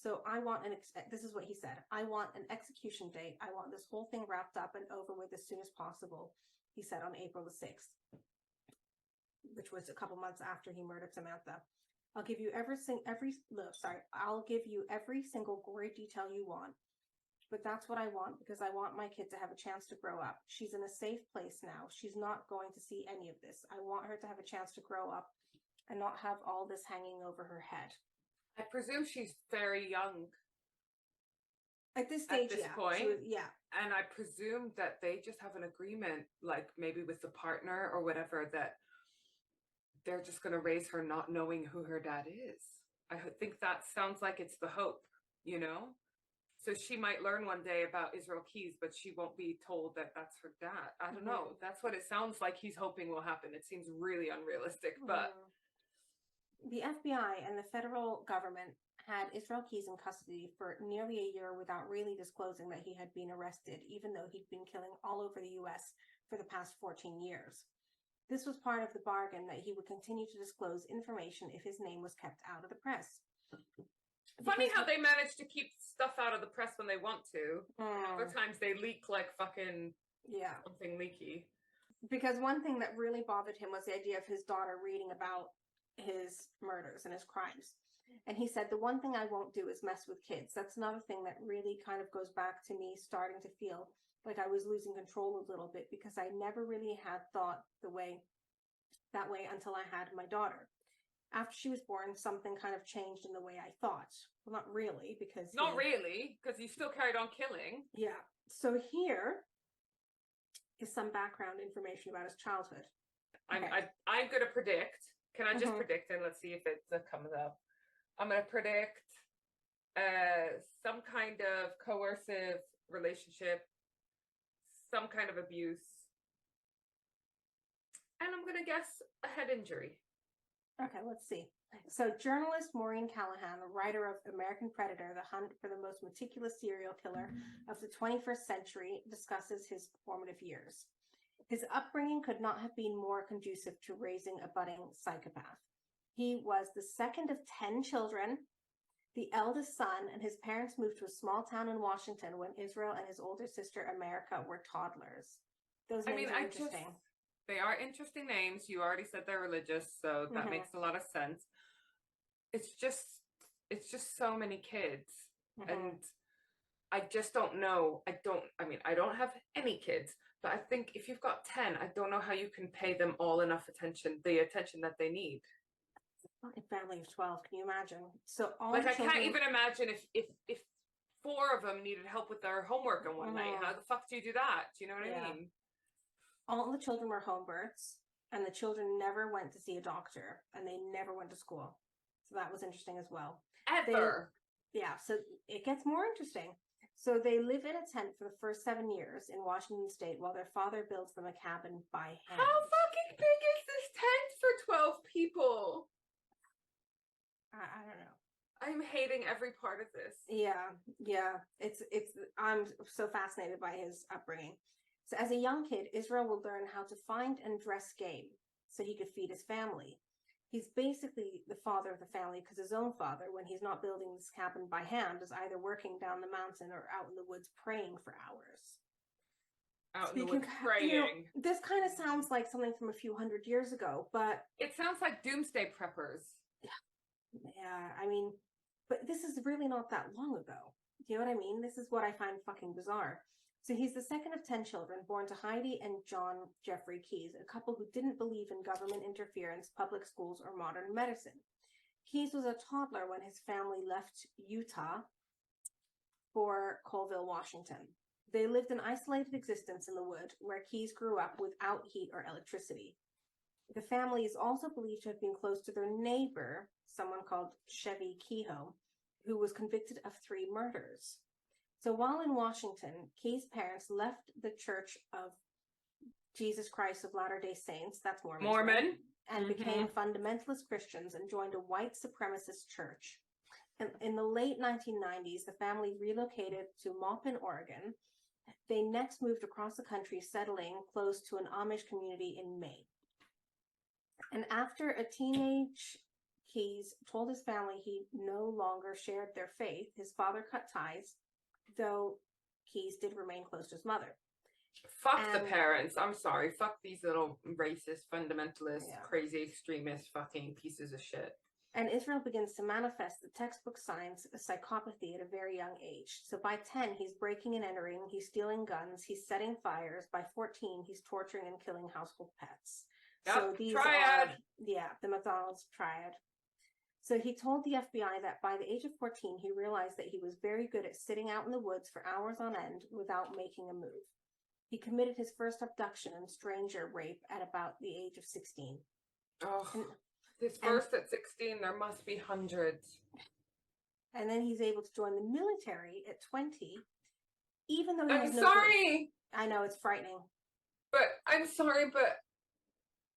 S2: So I want this is what he said, I want an execution date. I want this whole thing wrapped up and over with as soon as possible, he said on April the 6th, which was a couple months after he murdered Samantha. I'll give you every single gory detail you want. But that's what I want, because I want my kid to have a chance to grow up. She's in a safe place now. She's not going to see any of this. I want her to have a chance to grow up and not have all this hanging over her head.
S4: I presume she's very young.
S2: At this stage,
S4: point.
S2: Yeah.
S4: And I presume that they just have an agreement, like maybe with the partner or whatever, that they're just going to raise her not knowing who her dad is. I think that sounds like it's the hope, you know? So she might learn one day about Israel Keyes, but she won't be told that that's her dad. I don't know. That's what it sounds like he's hoping will happen. It seems really unrealistic, but...
S2: The FBI and the federal government had Israel Keyes in custody for nearly a year without really disclosing that he had been arrested, even though he'd been killing all over the U.S. for the past 14 years. This was part of the bargain that he would continue to disclose information if his name was kept out of the press.
S4: Funny how they manage to keep stuff out of the press when they want to. Other times they leak like fucking something leaky.
S2: Because one thing that really bothered him was the idea of his daughter reading about his murders and his crimes. And he said, the one thing I won't do is mess with kids. That's another thing that really kind of goes back to me starting to feel like I was losing control a little bit, because I never really had thought that way until I had my daughter. After she was born, something kind of changed in the way I thought. Well, not really, because...
S4: Not really, because you still carried on killing.
S2: Yeah. So here is some background information about his childhood.
S4: I'm going to predict. Can I just predict, and let's see if it comes up? I'm going to predict some kind of coercive relationship, some kind of abuse, and I'm going to guess a head injury.
S2: Okay, let's see. So journalist Maureen Callahan, writer of American Predator, The Hunt for the Most Meticulous Serial Killer of the 21st Century, discusses his formative years. His upbringing could not have been more conducive to raising a budding psychopath. He was the second of 10 children, the eldest son, and his parents moved to a small town in Washington when Israel and his older sister America were toddlers. Those names are interesting.
S4: They are interesting names. You already said they're religious, so that makes a lot of sense. It's just so many kids. And I just don't know. I don't have any kids, but I think if you've got 10, I don't know how you can pay them all enough attention, the attention that they need.
S2: A family of 12, can you imagine? So all
S4: I can't even imagine if 4 of them needed help with their homework on one night. How the fuck do you do that? Do you know what I mean? All
S2: the children were home births, and the children never went to see a doctor, and they never went to school. So that was interesting as well.
S4: Ever.
S2: So it gets more interesting. So they live in a tent for the first 7 years in Washington State while their father builds them a cabin by hand.
S4: How fucking big is this tent for 12 people?
S2: I don't know.
S4: I'm hating every part of this.
S2: Yeah. It's I'm so fascinated by his upbringing. So as a young kid, Israel will learn how to find and dress game so he could feed his family. He's basically the father of the family because his own father, when he's not building this cabin by hand, is either working down the mountain or out in the woods praying for hours.
S4: Out in the woods praying.
S2: This kind of sounds like something from a few hundred years ago, but...
S4: It sounds like doomsday preppers.
S2: Yeah, I mean, but this is really not that long ago. Do you know what I mean? This is what I find fucking bizarre. So he's the second of 10 children born to Heidi and John Jeffrey Keyes, a couple who didn't believe in government interference, public schools, or modern medicine. Keyes was a toddler when his family left Utah for Colville, Washington. They lived an isolated existence in the wood where Keyes grew up without heat or electricity. The family is also believed to have been close to their neighbor, someone called Chevy Kehoe, who was convicted of 3 murders. So while in Washington, Keyes' parents left the Church of Jesus Christ of Latter-day Saints, that's Mormon, right? And became fundamentalist Christians and joined a white supremacist church. And in the late 1990s, the family relocated to Maupin, Oregon. They next moved across the country, settling close to an Amish community in Maine. And after a teenage Keyes told his family he no longer shared their faith, his father cut ties, though Keyes did remain close to his mother.
S4: Fuck the parents. I'm sorry. Fuck these little racist, fundamentalist, crazy extremist fucking pieces of shit.
S2: And Israel begins to manifest the textbook signs of psychopathy at a very young age. So by 10, he's breaking and entering, he's stealing guns, he's setting fires. By 14, he's torturing and killing household pets.
S4: Yep,
S2: so these
S4: triad.
S2: The McDonald's triad. So he told the FBI that by the age of 14, he realized that he was very good at sitting out in the woods for hours on end without making a move. He committed his first abduction and stranger rape at about the age of 16.
S4: Oh, his first at 16, there must be hundreds.
S2: And then he's able to join the military at 20, even though
S4: I'm sorry.
S2: I know, it's frightening.
S4: But I'm sorry, but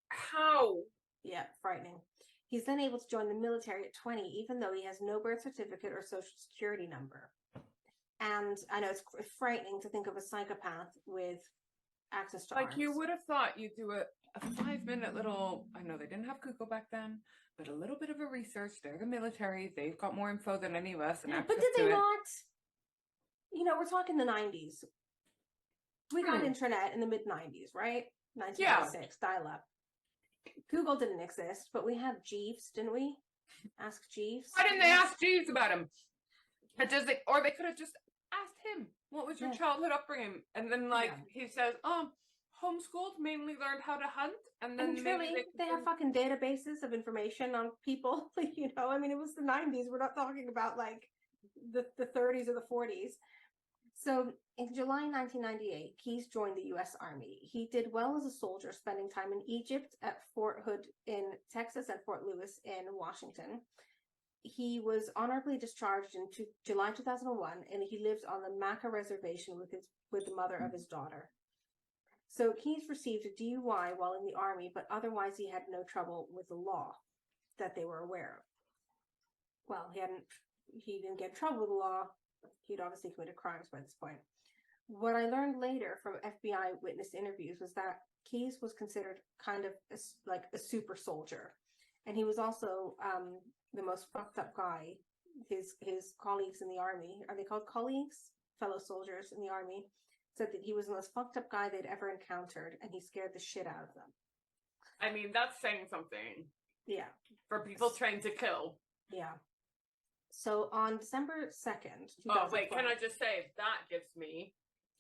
S4: how?
S2: Yeah, frightening. He's then able to join the military at 20, even though he has no birth certificate or social security number. And I know it's frightening to think of a psychopath with access to arms.
S4: You would have thought you'd do a 5-minute little, I know they didn't have Google back then, but a little bit of a research. They're the military. They've got more info than any of us. And
S2: but did they not? You know, we're talking the 90s. We got internet in the mid-90s, right? 1996, dial-up. Google didn't exist, but we had Jeeves, didn't we? Ask Jeeves.
S4: Why didn't they ask Jeeves about him? Or they could have just asked him, what was your childhood upbringing? And then, he says, homeschooled, mainly learned how to hunt. And then
S2: they have fucking databases of information on people. You know, I mean, it was the 90s. We're not talking about, the 30s or the 40s. So in July 1998, Keyes joined the U.S. Army. He did well as a soldier, spending time in Egypt, at Fort Hood in Texas, and Fort Lewis in Washington. He was honorably discharged in July 2001, and he lived on the Maca Reservation with the mother of his daughter. So Keyes received a DUI while in the Army, but otherwise he had no trouble with the law. that they were aware of. Well, he didn't get in trouble with the law. He'd obviously committed crimes by this point. What I learned later from FBI witness interviews was that Keyes was considered kind of like a super soldier. And he was also the most fucked up guy. His colleagues in the army, are they called colleagues? Fellow soldiers in the army, said that he was the most fucked up guy they'd ever encountered, and he scared the shit out of them.
S4: I mean, that's saying something.
S2: Yeah.
S4: For people trained to kill.
S2: Yeah. So on December 2nd, 2012...
S4: Oh, wait, can I just say, that gives me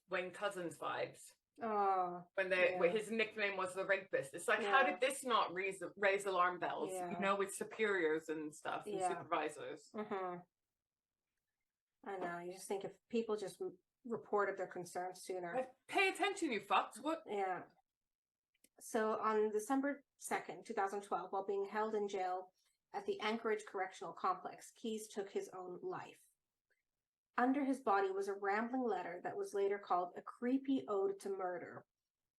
S4: Wayne Couzens vibes.
S2: Oh.
S4: When his nickname was the rapist. It's like, how did this not raise alarm bells?
S2: Yeah.
S4: You know, with superiors and stuff, and supervisors.
S2: Mm-hmm. I know. You just think if people just reported their concerns sooner.
S4: Pay attention, you fucks. What?
S2: Yeah. So on December 2nd, 2012, while being held in jail at the Anchorage Correctional Complex, Keyes took his own life. Under his body was a rambling letter that was later called A Creepy Ode to Murder,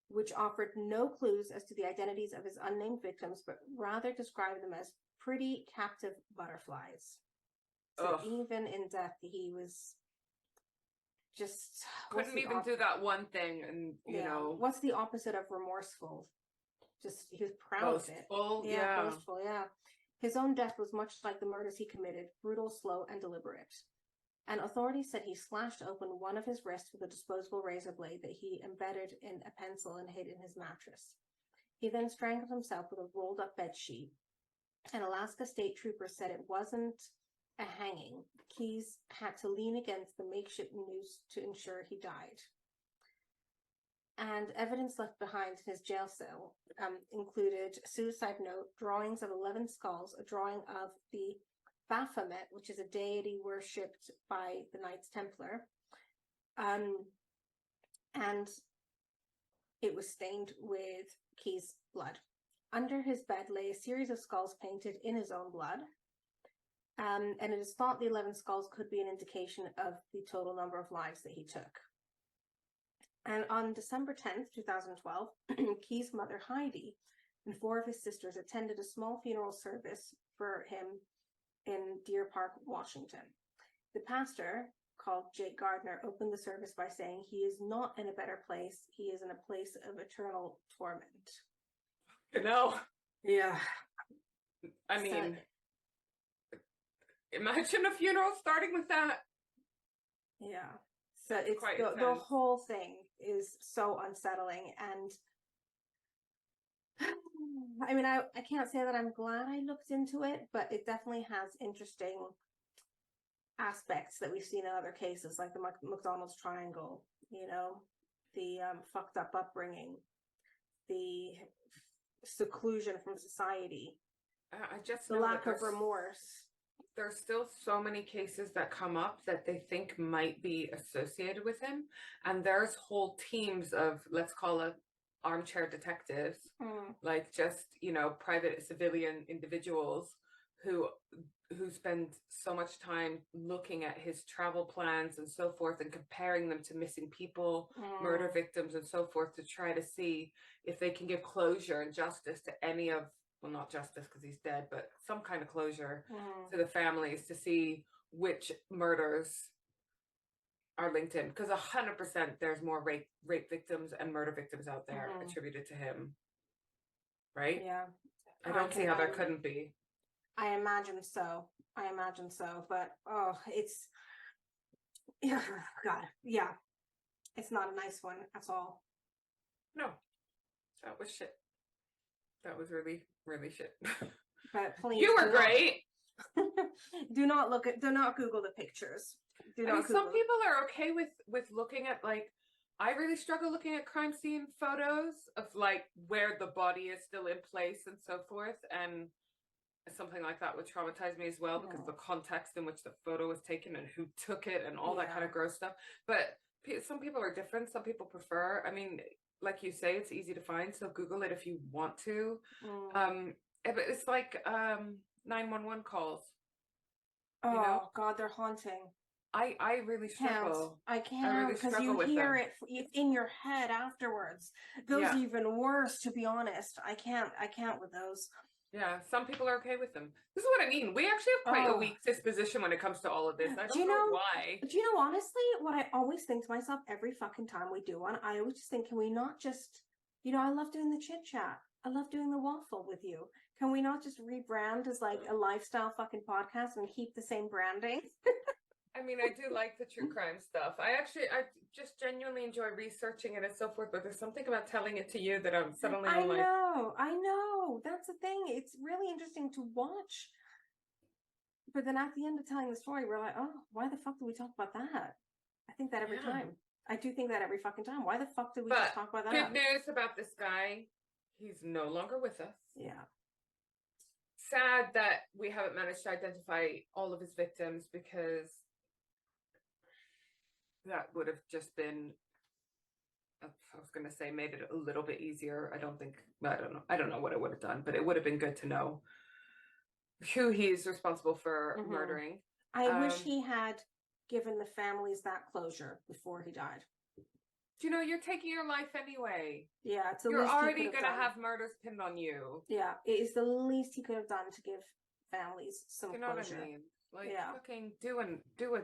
S2: which offered no clues as to the identities of his unnamed victims, but rather described them as pretty captive butterflies. So even in death, he was just...
S4: Couldn't even do that one thing, and, you know...
S2: What's the opposite of remorseful? Just, he was proud of it. Boastful, yeah. His own death was much like the murders he committed, brutal, slow, and deliberate. And authorities said he slashed open one of his wrists with a disposable razor blade that he embedded in a pencil and hid in his mattress. He then strangled himself with a rolled-up bedsheet. And Alaska state troopers said it wasn't a hanging. Keyes had to lean against the makeshift noose to ensure he died. And evidence left behind in his jail cell included a suicide note, drawings of 11 skulls, a drawing of the Baphomet, which is a deity worshipped by the Knights Templar, and it was stained with Keyes' blood. Under his bed lay a series of skulls painted in his own blood, and it is thought the 11 skulls could be an indication of the total number of lives that he took. And on December 10th, 2012, Keyes' mother, Heidi, and 4 of his sisters attended a small funeral service for him in Deer Park, Washington. The pastor, called Jake Gardner, opened the service by saying he is not in a better place. He is in a place of eternal torment.
S4: No.
S2: Yeah.
S4: I mean, imagine a funeral starting with that.
S2: Yeah. So it's the whole thing is so unsettling, and I mean, I can't say that I'm glad I looked into it, but it definitely has interesting aspects that we've seen in other cases, like the McDonald's triangle, you know, the fucked up upbringing, the seclusion from society,
S4: I just
S2: the lack of remorse.
S4: There's still so many cases that come up that they think might be associated with him. And there's whole teams of, let's call it armchair detectives, like just, you know, private civilian individuals who spend so much time looking at his travel plans and so forth and comparing them to missing people, murder victims and so forth, to try to see if they can give closure and justice to any of, well, not justice because he's dead, but some kind of closure to the families, to see which murders are linked to him. Because 100% there's more rape victims and murder victims out there attributed to him. Right?
S2: Yeah.
S4: I don't see how there couldn't be.
S2: I imagine so. But, it's, yeah, God, yeah. It's not a nice one at all.
S4: No. That was shit. That was really, really shit.
S2: But please,
S4: you were great.
S2: Do not Google the pictures.
S4: Some people are okay with looking at, like, I really struggle looking at crime scene photos of, like, where the body is still in place and so forth, and something like that would traumatize me as well, because the context in which the photo was taken and who took it and all that kind of gross stuff. But some people are different. Some people prefer, I mean, like you say, it's easy to find, so Google it if you want to. But it's like 911 calls.
S2: Oh,
S4: you know?
S2: God, they're haunting.
S4: I really struggle.
S2: I can't, because you hear it in your head afterwards. Those are even worse, to be honest. I can't with those.
S4: Yeah, some people are okay with them. This is what I mean. We actually have quite a weak disposition when it comes to all of this. I don't know why.
S2: Do you know, honestly, what I always think to myself every fucking time we do one, I always just think, can we not just, I love doing the chit chat. I love doing the waffle with you. Can we not just rebrand as like a lifestyle fucking podcast and keep the same branding?
S4: I mean, I do like the true crime stuff. I just genuinely enjoy researching it and so forth, but there's something about telling it to you that I'm suddenly
S2: I know. That's the thing. It's really interesting to watch. But then at the end of telling the story, we're like, oh, why the fuck did we talk about that? I think that every time. I do think that every fucking time. Why the fuck did we just talk about that?
S4: Good news about this guy. He's no longer with us.
S2: Yeah.
S4: Sad that we haven't managed to identify all of his victims, because that would have just been, I was going to say, made it a little bit easier. I don't know what it would have done, but it would have been good to know who he's responsible for murdering.
S2: I wish he had given the families that closure before he died.
S4: Do you know, you're taking your life anyway.
S2: Yeah, it's the
S4: you're
S2: least
S4: already going to have murders pinned on you.
S2: Yeah, it is the least he could have done to give families some
S4: closure. You know what I mean? Like, fucking do a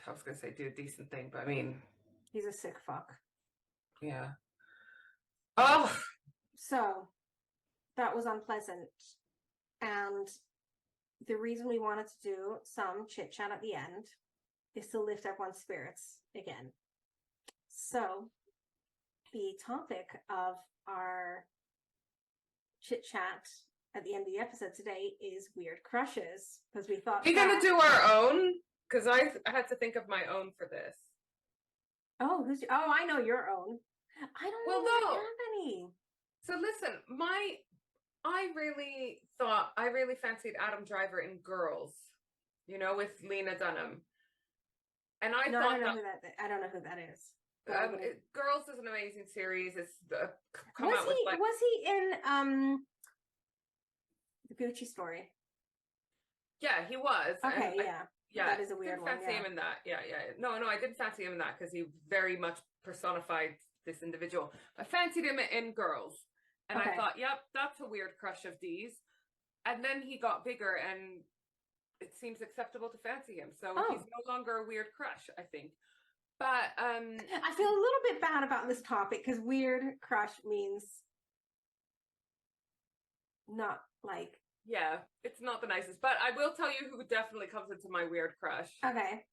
S4: I was going to say do a decent thing, but I mean,
S2: he's a sick fuck.
S4: Yeah. Oh!
S2: So, that was unpleasant. And the reason we wanted to do some chit-chat at the end is to lift everyone's spirits again. So, the topic of our chit-chat at the end of the episode today is weird crushes, because we thought...
S4: We're going to do our own? Because I had to think of my own for this.
S2: Oh, I know your own. I don't know if I have any.
S4: So listen, I really fancied Adam Driver in Girls, with Lena Dunham. And I thought
S2: I don't know who that is.
S4: Girls is an amazing series. It's
S2: was he in the Gucci Story?
S4: Yeah, he was.
S2: Okay, yeah, that is a weird one.
S4: Fancy him in that. Yeah. No, I didn't fancy him in that because he very much personified this individual. I fancied him in Girls, and I thought, yep, that's a weird crush of Dee's. And then he got bigger, and it seems acceptable to fancy him. So he's no longer a weird crush, I think. But
S2: I feel a little bit bad about this topic because weird crush means not like.
S4: Yeah, it's not the nicest. But I will tell you who definitely comes into my weird crush.
S2: Okay.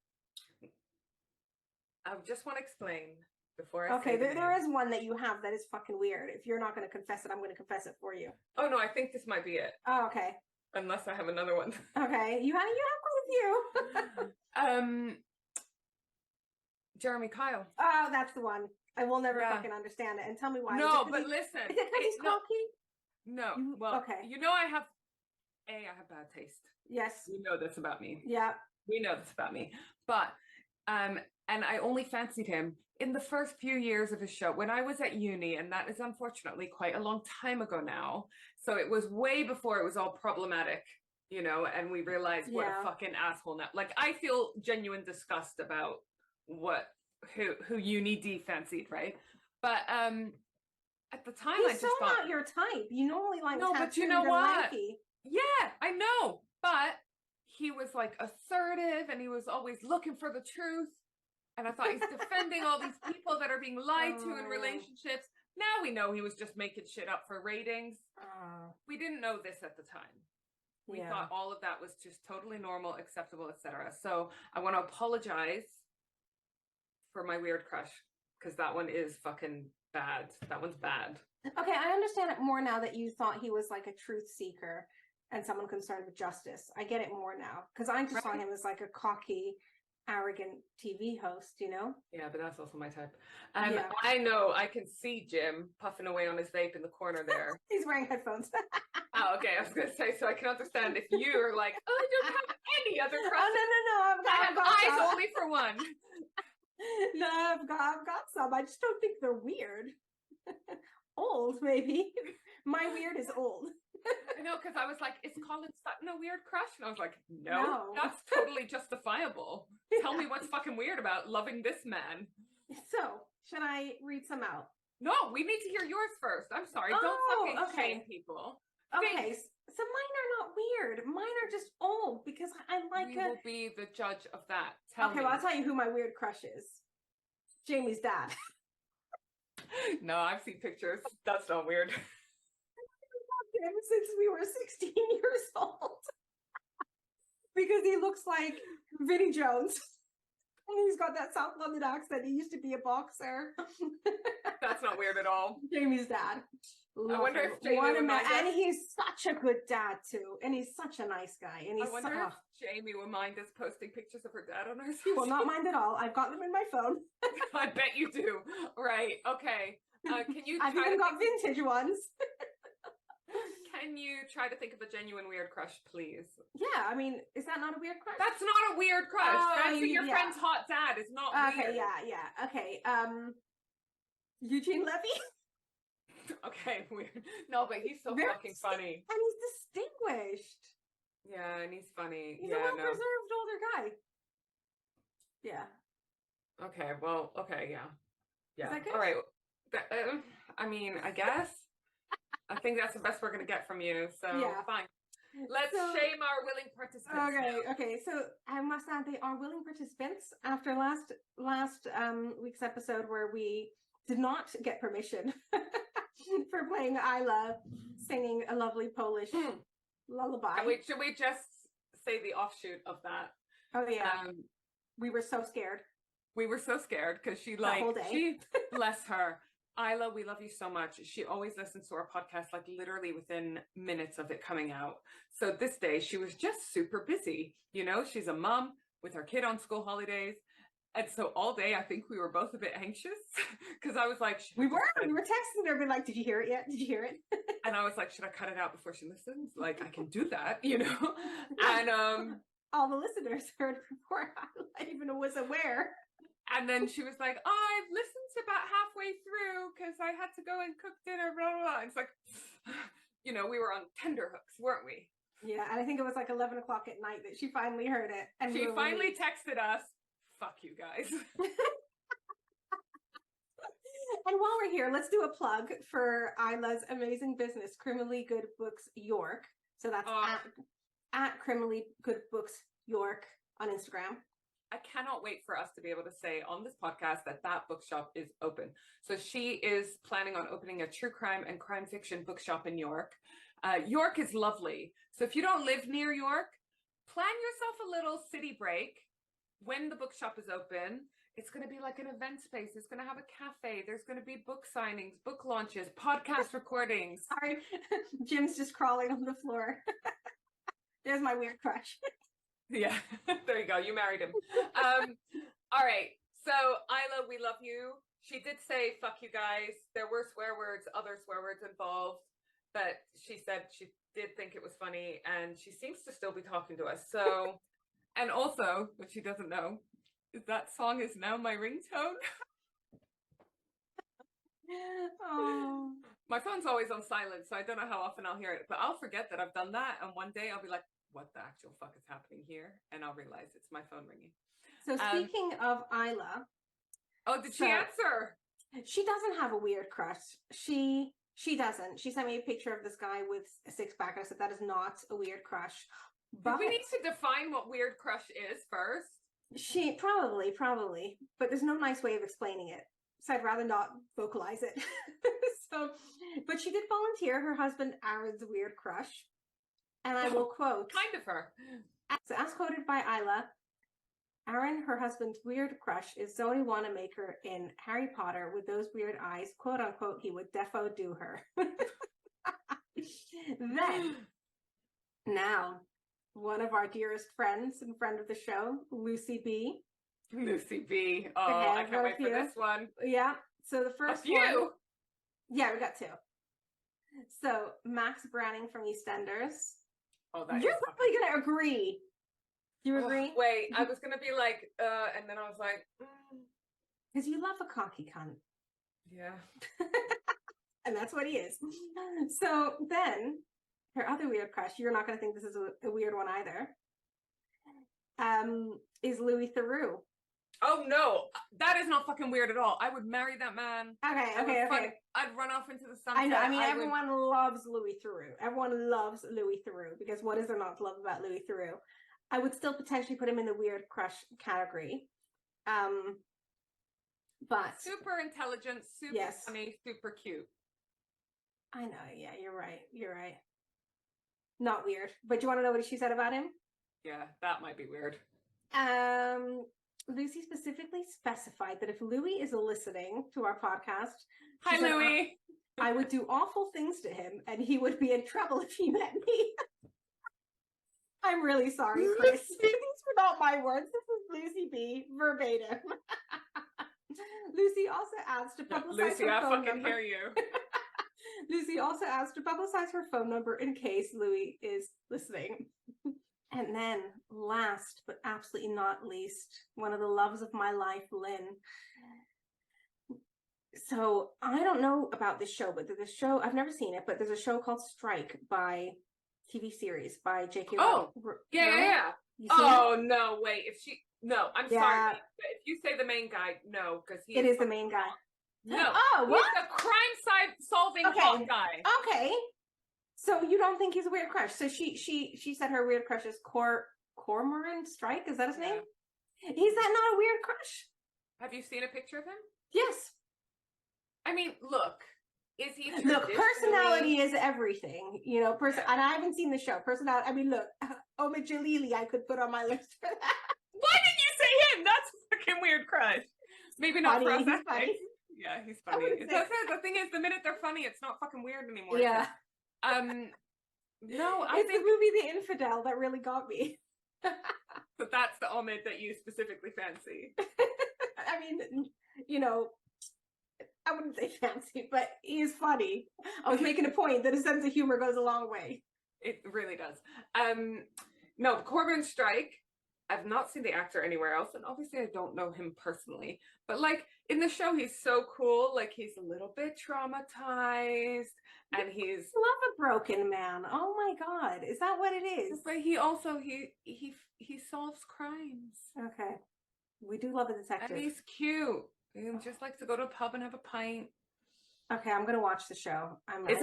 S4: I just want to explain before I
S2: say there is one that you have that is fucking weird. If you're not going to confess it, I'm going to confess it for you.
S4: Oh, no, I think this might be it.
S2: Oh, okay.
S4: Unless I have another one.
S2: Okay. You have quite a few.
S4: Jeremy Kyle.
S2: Oh, that's the one. I will never fucking understand it. And tell me why.
S4: No, but listen.
S2: Is it because he's cocky?
S4: No. I have bad taste.
S2: Yes.
S4: You know this about me.
S2: Yeah.
S4: We know this about me. But, and I only fancied him in the first few years of his show when I was at uni, and that is unfortunately quite a long time ago now. So it was way before it was all problematic, and we realized what a fucking asshole now. Like, I feel genuine disgust about who Uni D fancied, right? But at the time,
S2: he's not your type. You normally like
S4: but you know what? Lanky. Yeah, I know. But he was like assertive, and he was always looking for the truth. And I thought he's defending all these people that are being lied to in relationships. Now we know he was just making shit up for ratings. We didn't know this at the time. We thought all of that was just totally normal, acceptable, etc. So I want to apologize for my weird crush, because that one is fucking bad. That one's bad.
S2: Okay, I understand it more now that you thought he was like a truth seeker and someone concerned with justice. I get it more now, because I just saw him as like a cocky, arrogant TV host,
S4: Yeah, but that's also my type. I know, I can see Jim puffing away on his vape in the corner there.
S2: He's wearing headphones.
S4: Oh, okay, I was going to say, so I can understand if you're like, I don't have any other crush.
S2: Oh, no,
S4: I've got eyes only for one.
S2: No, I've got some. I just don't think they're weird. Old, maybe. My weird is old.
S4: I know, because I was like, is Colin Sutton a weird crush? And I was like, no. That's totally justifiable. Tell me what's fucking weird about loving this man.
S2: So, should I read some out?
S4: No, we need to hear yours first. I'm sorry. Don't fucking shame people.
S2: Okay, so mine are not weird. Mine are just old because I like
S4: We will be the judge of that. Tell me.
S2: well, I'll tell you who my weird crush is. Jamie's dad.
S4: No, I've seen pictures. That's not weird.
S2: Him since we were 16 years old. Because he looks like Vinnie Jones. And he's got that South London accent. He used to be a boxer.
S4: That's not weird at all.
S2: Jamie's dad.
S4: I wonder if Jamie would mind
S2: and
S4: us.
S2: he's such a good dad too. And he's such a nice guy. And he's
S4: I wonder if Jamie will mind us posting pictures of her dad on our
S2: He will not mind at all. I've got them in my phone.
S4: I bet you do. Right. Okay. Can you
S2: I've
S4: try
S2: even
S4: to
S2: got vintage ones.
S4: Can you try to think of a genuine weird crush, please?
S2: Yeah, I mean, is that not a weird crush?
S4: That's not a weird crush.
S2: Oh,
S4: Fancy your
S2: yeah.
S4: friend's hot dad is not
S2: Okay,
S4: weird.
S2: yeah. Okay. Eugene Levy?
S4: Okay, weird. No, but he's so
S2: Very
S4: fucking funny.
S2: And he's distinguished.
S4: Yeah, and he's funny.
S2: He's
S4: yeah,
S2: a well-preserved older guy. Yeah.
S4: Okay, well, okay, yeah. Yeah.
S2: that good?
S4: All right. I mean, I guess. I think that's the best we're going to get from you. So,
S2: Yeah.
S4: fine. Let's
S2: So-
S4: shame our willing participants.
S2: Okay. So I must add they are willing participants after last week's episode where we did not get permission for playing Isla singing a lovely Polish lullaby.
S4: And should we just say the offshoot of that?
S2: Oh yeah. We were so scared.
S4: We were so scared because she
S2: whole day.
S4: she bless her. Isla, we love you so much. She always listens to our podcast like literally within minutes of it coming out. So this day she was just super busy. You know, she's a mom with her kid on school holidays. And so all day I think we were both a bit anxious because I was like,
S2: we were texting her, being like, "Did you hear it yet? Did you hear it?"
S4: And I was like, should I cut it out before she listens? Like I can do that, you know? And
S2: all the listeners heard before I even was aware.
S4: And then she was like, "Oh, I've listened to about halfway through because I had to go and cook dinner, blah, blah, blah." And it's like, you know, we were on tenterhooks, weren't we?
S2: Yeah, and I think it was like 11 o'clock at night that she finally heard it. And
S4: she finally texted us, "Fuck you guys."
S2: And while we're here, let's do a plug for Isla's amazing business, Criminally Good Books York. So that's at Criminally Good Books York on Instagram.
S4: I cannot wait for us to be able to say on this podcast that bookshop is open. So she is planning on opening a true crime and crime fiction bookshop in York. York is lovely. So if you don't live near York, plan yourself a little city break when the bookshop is open. It's going to be like an event space. It's going to have a cafe. There's going to be book signings, book launches, podcast recordings.
S2: Sorry, Jim's just crawling on the floor. There's my weird crush.
S4: Yeah, there you go. You married him. All right. So, Isla, we love you. She did say, "Fuck you guys." There were swear words, other swear words involved, but she said she did think it was funny, and she seems to still be talking to us. So, and also, what she doesn't know is that song is now my ringtone.
S2: Oh.
S4: My phone's always on silent, so I don't know how often I'll hear it, but I'll forget that I've done that, and one day I'll be like, "What the actual fuck is happening here?" And I'll realize it's my phone ringing.
S2: So speaking of Isla.
S4: Oh, did she answer?
S2: She doesn't have a weird crush. She doesn't. She sent me a picture of this guy with a six-pack. I said, that is not a weird crush. But
S4: we need to define what weird crush is first.
S2: She probably, but there's no nice way of explaining it. So I'd rather not vocalize it. But she did volunteer her husband Aaron's weird crush. And I will quote.
S4: Kind of her.
S2: So as quoted by Isla, Aaron, her husband's weird crush is Zoe Wanamaker in Harry Potter with those weird eyes. Quote unquote, he would defo do her. Then, now, one of our dearest friends and friend of the show, Lucy B.
S4: Lucy B. Oh,
S2: Okay,
S4: I can't wait for this one.
S2: Yeah. So the first
S4: A few.
S2: one. Yeah, we got two. So Max Branning from EastEnders.
S4: Oh, that
S2: You're
S4: is
S2: probably going to agree. You agree?
S4: Wait, I was going to be like, and then I was like,
S2: Because you love a cocky cunt.
S4: yeah.
S2: And that's what he is. So then, her other weird crush, you're not going to think this is a weird one either, is Louis Theroux.
S4: Oh no, that is not fucking weird at all. I would marry that man.
S2: Okay.
S4: I'd run off into the sunset.
S2: I know. I mean, everyone loves Louis Theroux. Everyone loves Louis Theroux because what is there not to love about Louis Theroux? I would still potentially put him in the weird crush category. But
S4: super intelligent, super funny, super cute.
S2: I know. Yeah, you're right. Not weird. But do you want to know what she said about him?
S4: Yeah, that might be weird.
S2: Lucy specifically specified that if Louis is listening to our podcast,
S4: hi Louis,
S2: I would do awful things to him and he would be in trouble if he met me. I'm really sorry, Chris. These were not my words. This is Lucy B. verbatim. Lucy also asked to publicize her phone number.
S4: Hear you.
S2: Lucy also asked to publicize her phone number in case Louis is listening. And then, last but absolutely not least, one of the loves of my life, Lynn. So, I don't know about this show, but there's a show, I've never seen it, but there's a show called Strike by TV series by J.K. Rowling.
S4: Yeah. Oh, no, wait. I'm sorry. But if you say the main guy, no, because
S2: it is the main guy.
S4: No.
S2: Oh, what?
S4: He's the crime-solving hot guy.
S2: Okay. So you don't think he's a weird crush? So she said her weird crush is Cormoran Strike. Is that his name? Is that not a weird crush?
S4: Have you seen a picture of him?
S2: Yes.
S4: I mean, look. Is he
S2: personality is everything, you know. And I haven't seen the show. Personality. I mean, look, Omid Jalili, I could put on my list for that.
S4: Why did you say him? That's a fucking weird crush. Maybe not
S2: funny,
S4: for us.
S2: He's funny.
S4: Yeah, he's funny. The thing is, the minute they're funny, it's not fucking weird anymore.
S2: Yeah.
S4: No,
S2: it's the movie The Infidel that really got me.
S4: But that's the Omid that you specifically fancy.
S2: I mean, you know, I wouldn't say fancy, but he is funny. I was making a point that a sense of humor goes a long way.
S4: It really does. No, Corbin Strike, I've not seen the actor anywhere else, and obviously I don't know him personally, but like in the show he's so cool. Like he's a little bit traumatized and he's
S2: love a broken man. Oh my god, is that what it is?
S4: But he also he solves crimes.
S2: Okay, we do love a detective,
S4: and he's cute. He just likes to go to a pub and have a pint.
S2: Okay, I'm gonna watch the show.
S4: It's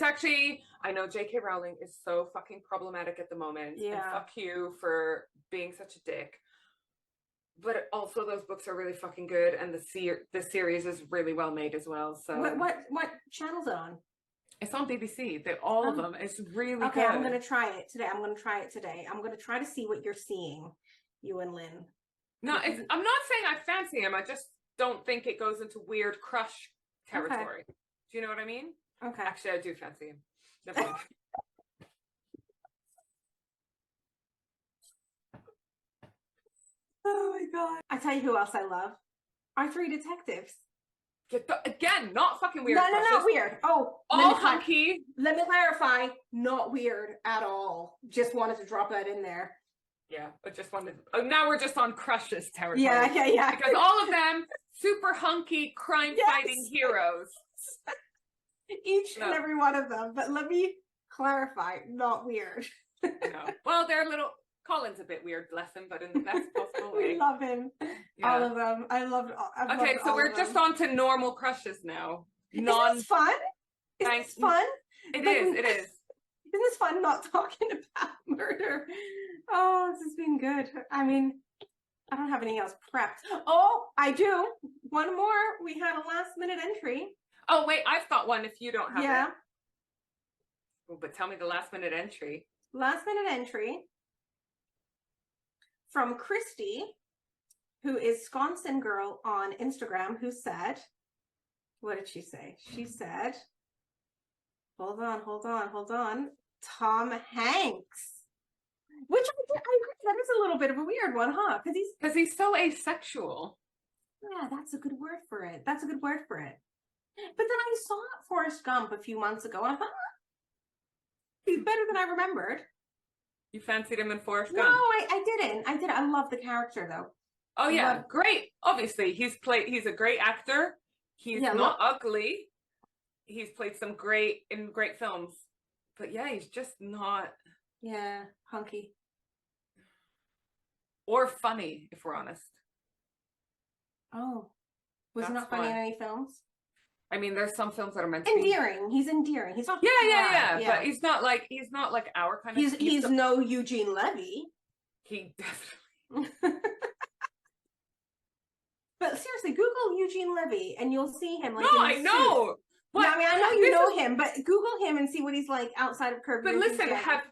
S4: actually. I know J.K. Rowling is so fucking problematic at the moment.
S2: Yeah.
S4: And fuck you for being such a dick. But also, those books are really fucking good, and the series is really well made as well. So
S2: what channel's it on?
S4: It's on BBC. All of them. It's really
S2: okay.
S4: good.
S2: I'm gonna try it today. I'm gonna try to see what you're seeing, you and Lynn.
S4: No, I'm not saying I fancy him. I just don't think it goes into weird crush territory. Okay. Do you know what I mean?
S2: Okay.
S4: Actually, I do fancy him. Never mind.
S2: Oh my god. I tell you who else I love. Our Three Detectives.
S4: Again, not fucking weird.
S2: No, not weird. Oh,
S4: all hunky.
S2: Let me clarify. Not weird at all. Just wanted to drop that in there.
S4: Yeah, but just wanted. Now we're just on crushes territory.
S2: Yeah.
S4: Because all of them super hunky crime-fighting heroes.
S2: Each and every one of them. But let me clarify. Not weird.
S4: No. Well, they're a little. Colin's a bit weird, bless him, but in the best possible way.
S2: We love him. Yeah. All of them. I love.
S4: Okay, so we're just on to normal crushes now.
S2: Isn't this fun?
S4: Thanks.
S2: Is this fun?
S4: It is. Isn't
S2: this fun not talking about murder? Oh, this has been good. I mean, I don't have anything else prepped. Oh, I do. One more. We had a last minute entry.
S4: Oh, wait, I've got one if you don't have
S2: it.
S4: Oh, but tell me the last minute entry.
S2: Last minute entry from Christy, who is Sconson Girl on Instagram, who said, what did she say? She said, hold on. Tom Hanks. Which I agree, that is a little bit of a weird one, huh? Because
S4: he's so asexual.
S2: Yeah, that's a good word for it. But then I saw Forrest Gump a few months ago, and I thought, he's better than I remembered.
S4: You fancied him in Forrest Gump?
S2: No, I didn't. I love the character, though.
S4: Oh, yeah, great. Obviously, he's a great actor. He's not ugly. He's played some great films. But yeah, he's just not...
S2: Yeah, hunky.
S4: Or funny, if we're honest.
S2: Oh, was he
S4: That's
S2: not funny in
S4: why.
S2: any films?
S4: I mean, there's some films that are meant to be.
S2: Endearing. He's endearing. He's not.
S4: Yeah.
S2: dry.
S4: But he's not like our kind of.
S2: He's no Eugene Levy.
S4: He definitely.
S2: But seriously, Google Eugene Levy and you'll see him. Like,
S4: No, I know.
S2: What? Yeah, I mean, I know you know him, but Google him and see what he's like outside of Curb.
S4: But
S2: Your
S4: listen,
S2: Enthusiasm.
S4: have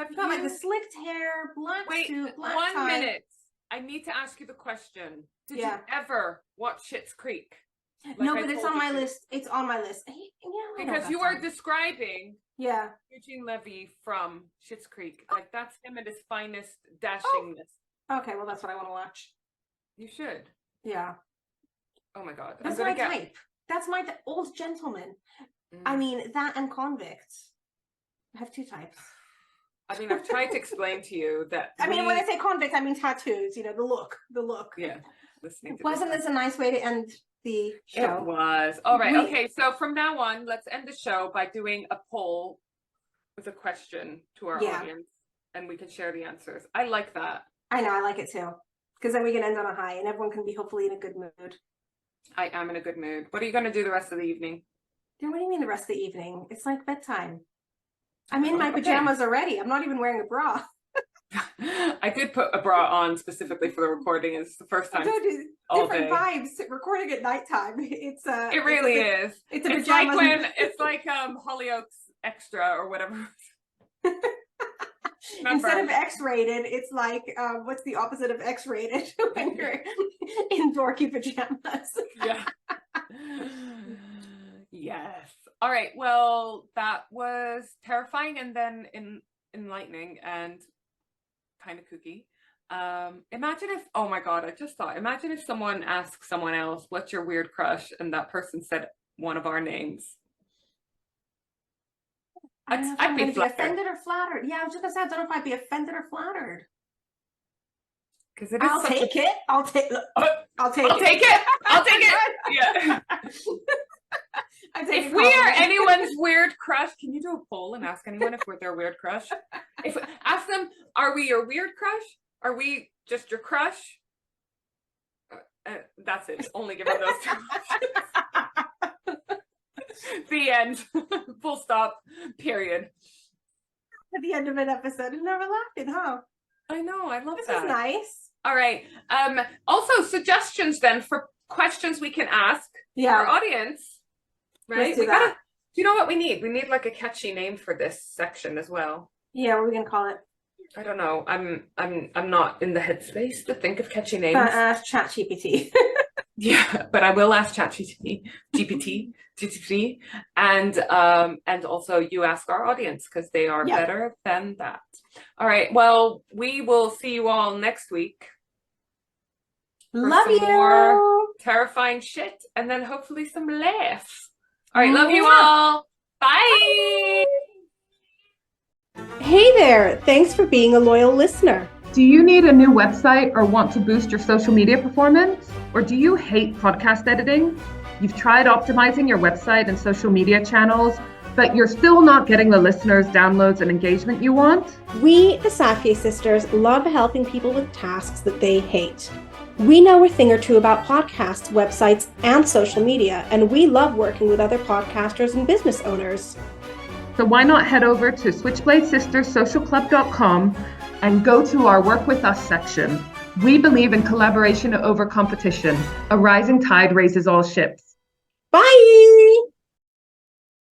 S2: He's got like the slicked hair, black suit, black tie.
S4: 1 minute. I need to ask you the question. Did you ever watch Schitt's Creek? Like
S2: no, but it's on my list. It's on my list.
S4: Because you are describing
S2: Eugene
S4: Levy from Schitt's Creek. Like, that's him at his finest dashingness.
S2: Okay, well, that's what I want to watch.
S4: You should.
S2: Yeah.
S4: Oh my God.
S2: That's my type. That's my old gentleman. I mean, that and convicts. I have two types.
S4: I mean, I've tried to explain to you that.
S2: I mean, when I say convict, I mean tattoos. You know, the look.
S4: Yeah. Listening to
S2: Wasn't this a nice way to end the show?
S4: It was. All right. Okay. So from now on, let's end the show by doing a poll with a question to our audience, and we can share the answers. I like that.
S2: I know. I like it too. Because then we can end on a high, and everyone can be hopefully in a good mood.
S4: I am in a good mood. What are you going to do the rest of the evening?
S2: What do you mean the rest of the evening? It's like bedtime. I'm in my pajamas already. I'm not even wearing a bra.
S4: I did put a bra on specifically for the recording. It's the first time.
S2: Different vibes. Recording at nighttime. It's
S4: it really is.
S2: It's a
S4: it's
S2: pajamas.
S4: Like when it's like Hollyoaks Extra or whatever.
S2: Instead of X-rated, it's like what's the opposite of X-rated when you're in dorky pajamas?
S4: Yeah. Yes. All right. Well, that was terrifying and then enlightening and kind of kooky. Imagine if, oh my God, I just thought, imagine if someone asked someone else, what's your weird crush? And that person said one of our names. I'd be
S2: offended or flattered. Yeah, I was just gonna say, I don't know if I'd be offended or flattered.
S4: Because
S2: I'll take it. I'll take it.
S4: I'll take it. Yeah. If we are anyone's weird crush, can you do a poll and ask anyone if we're their weird crush? Ask them, are we your weird crush? Are we just your crush? That's it. Only give them those two options. The end. Full stop. Period.
S2: At the end of an episode, and never laughing, huh?
S4: I know. I love
S2: this
S4: that.
S2: This is nice.
S4: All right. Also, suggestions then for questions we can ask our audience. Right?
S2: Do
S4: you know what we need? We need like a catchy name for this section as well.
S2: Yeah, what are we gonna call it?
S4: I don't know. I'm not in the headspace to think of catchy names.
S2: Ask ChatGPT.
S4: Yeah, but I will ask ChatGPT, and also you ask our audience because they are better than that. All right. Well, we will see you all next week.
S2: Love you.
S4: More terrifying shit, and then hopefully some laughs. All right. Love you all. Bye.
S2: Hey there. Thanks for being a loyal listener.
S1: Do you need a new website or want to boost your social media performance? Or do you hate podcast editing? You've tried optimizing your website and social media channels, but you're still not getting the listeners, downloads, and engagement you want?
S2: We, the Safie sisters, love helping people with tasks that they hate. We know a thing or two about podcasts, websites, and social media, and we love working with other podcasters and business owners.
S1: So why not head over to switchbladesisterssocialclub.com and go to our Work With Us section. We believe in collaboration over competition. A rising tide raises all ships.
S2: Bye!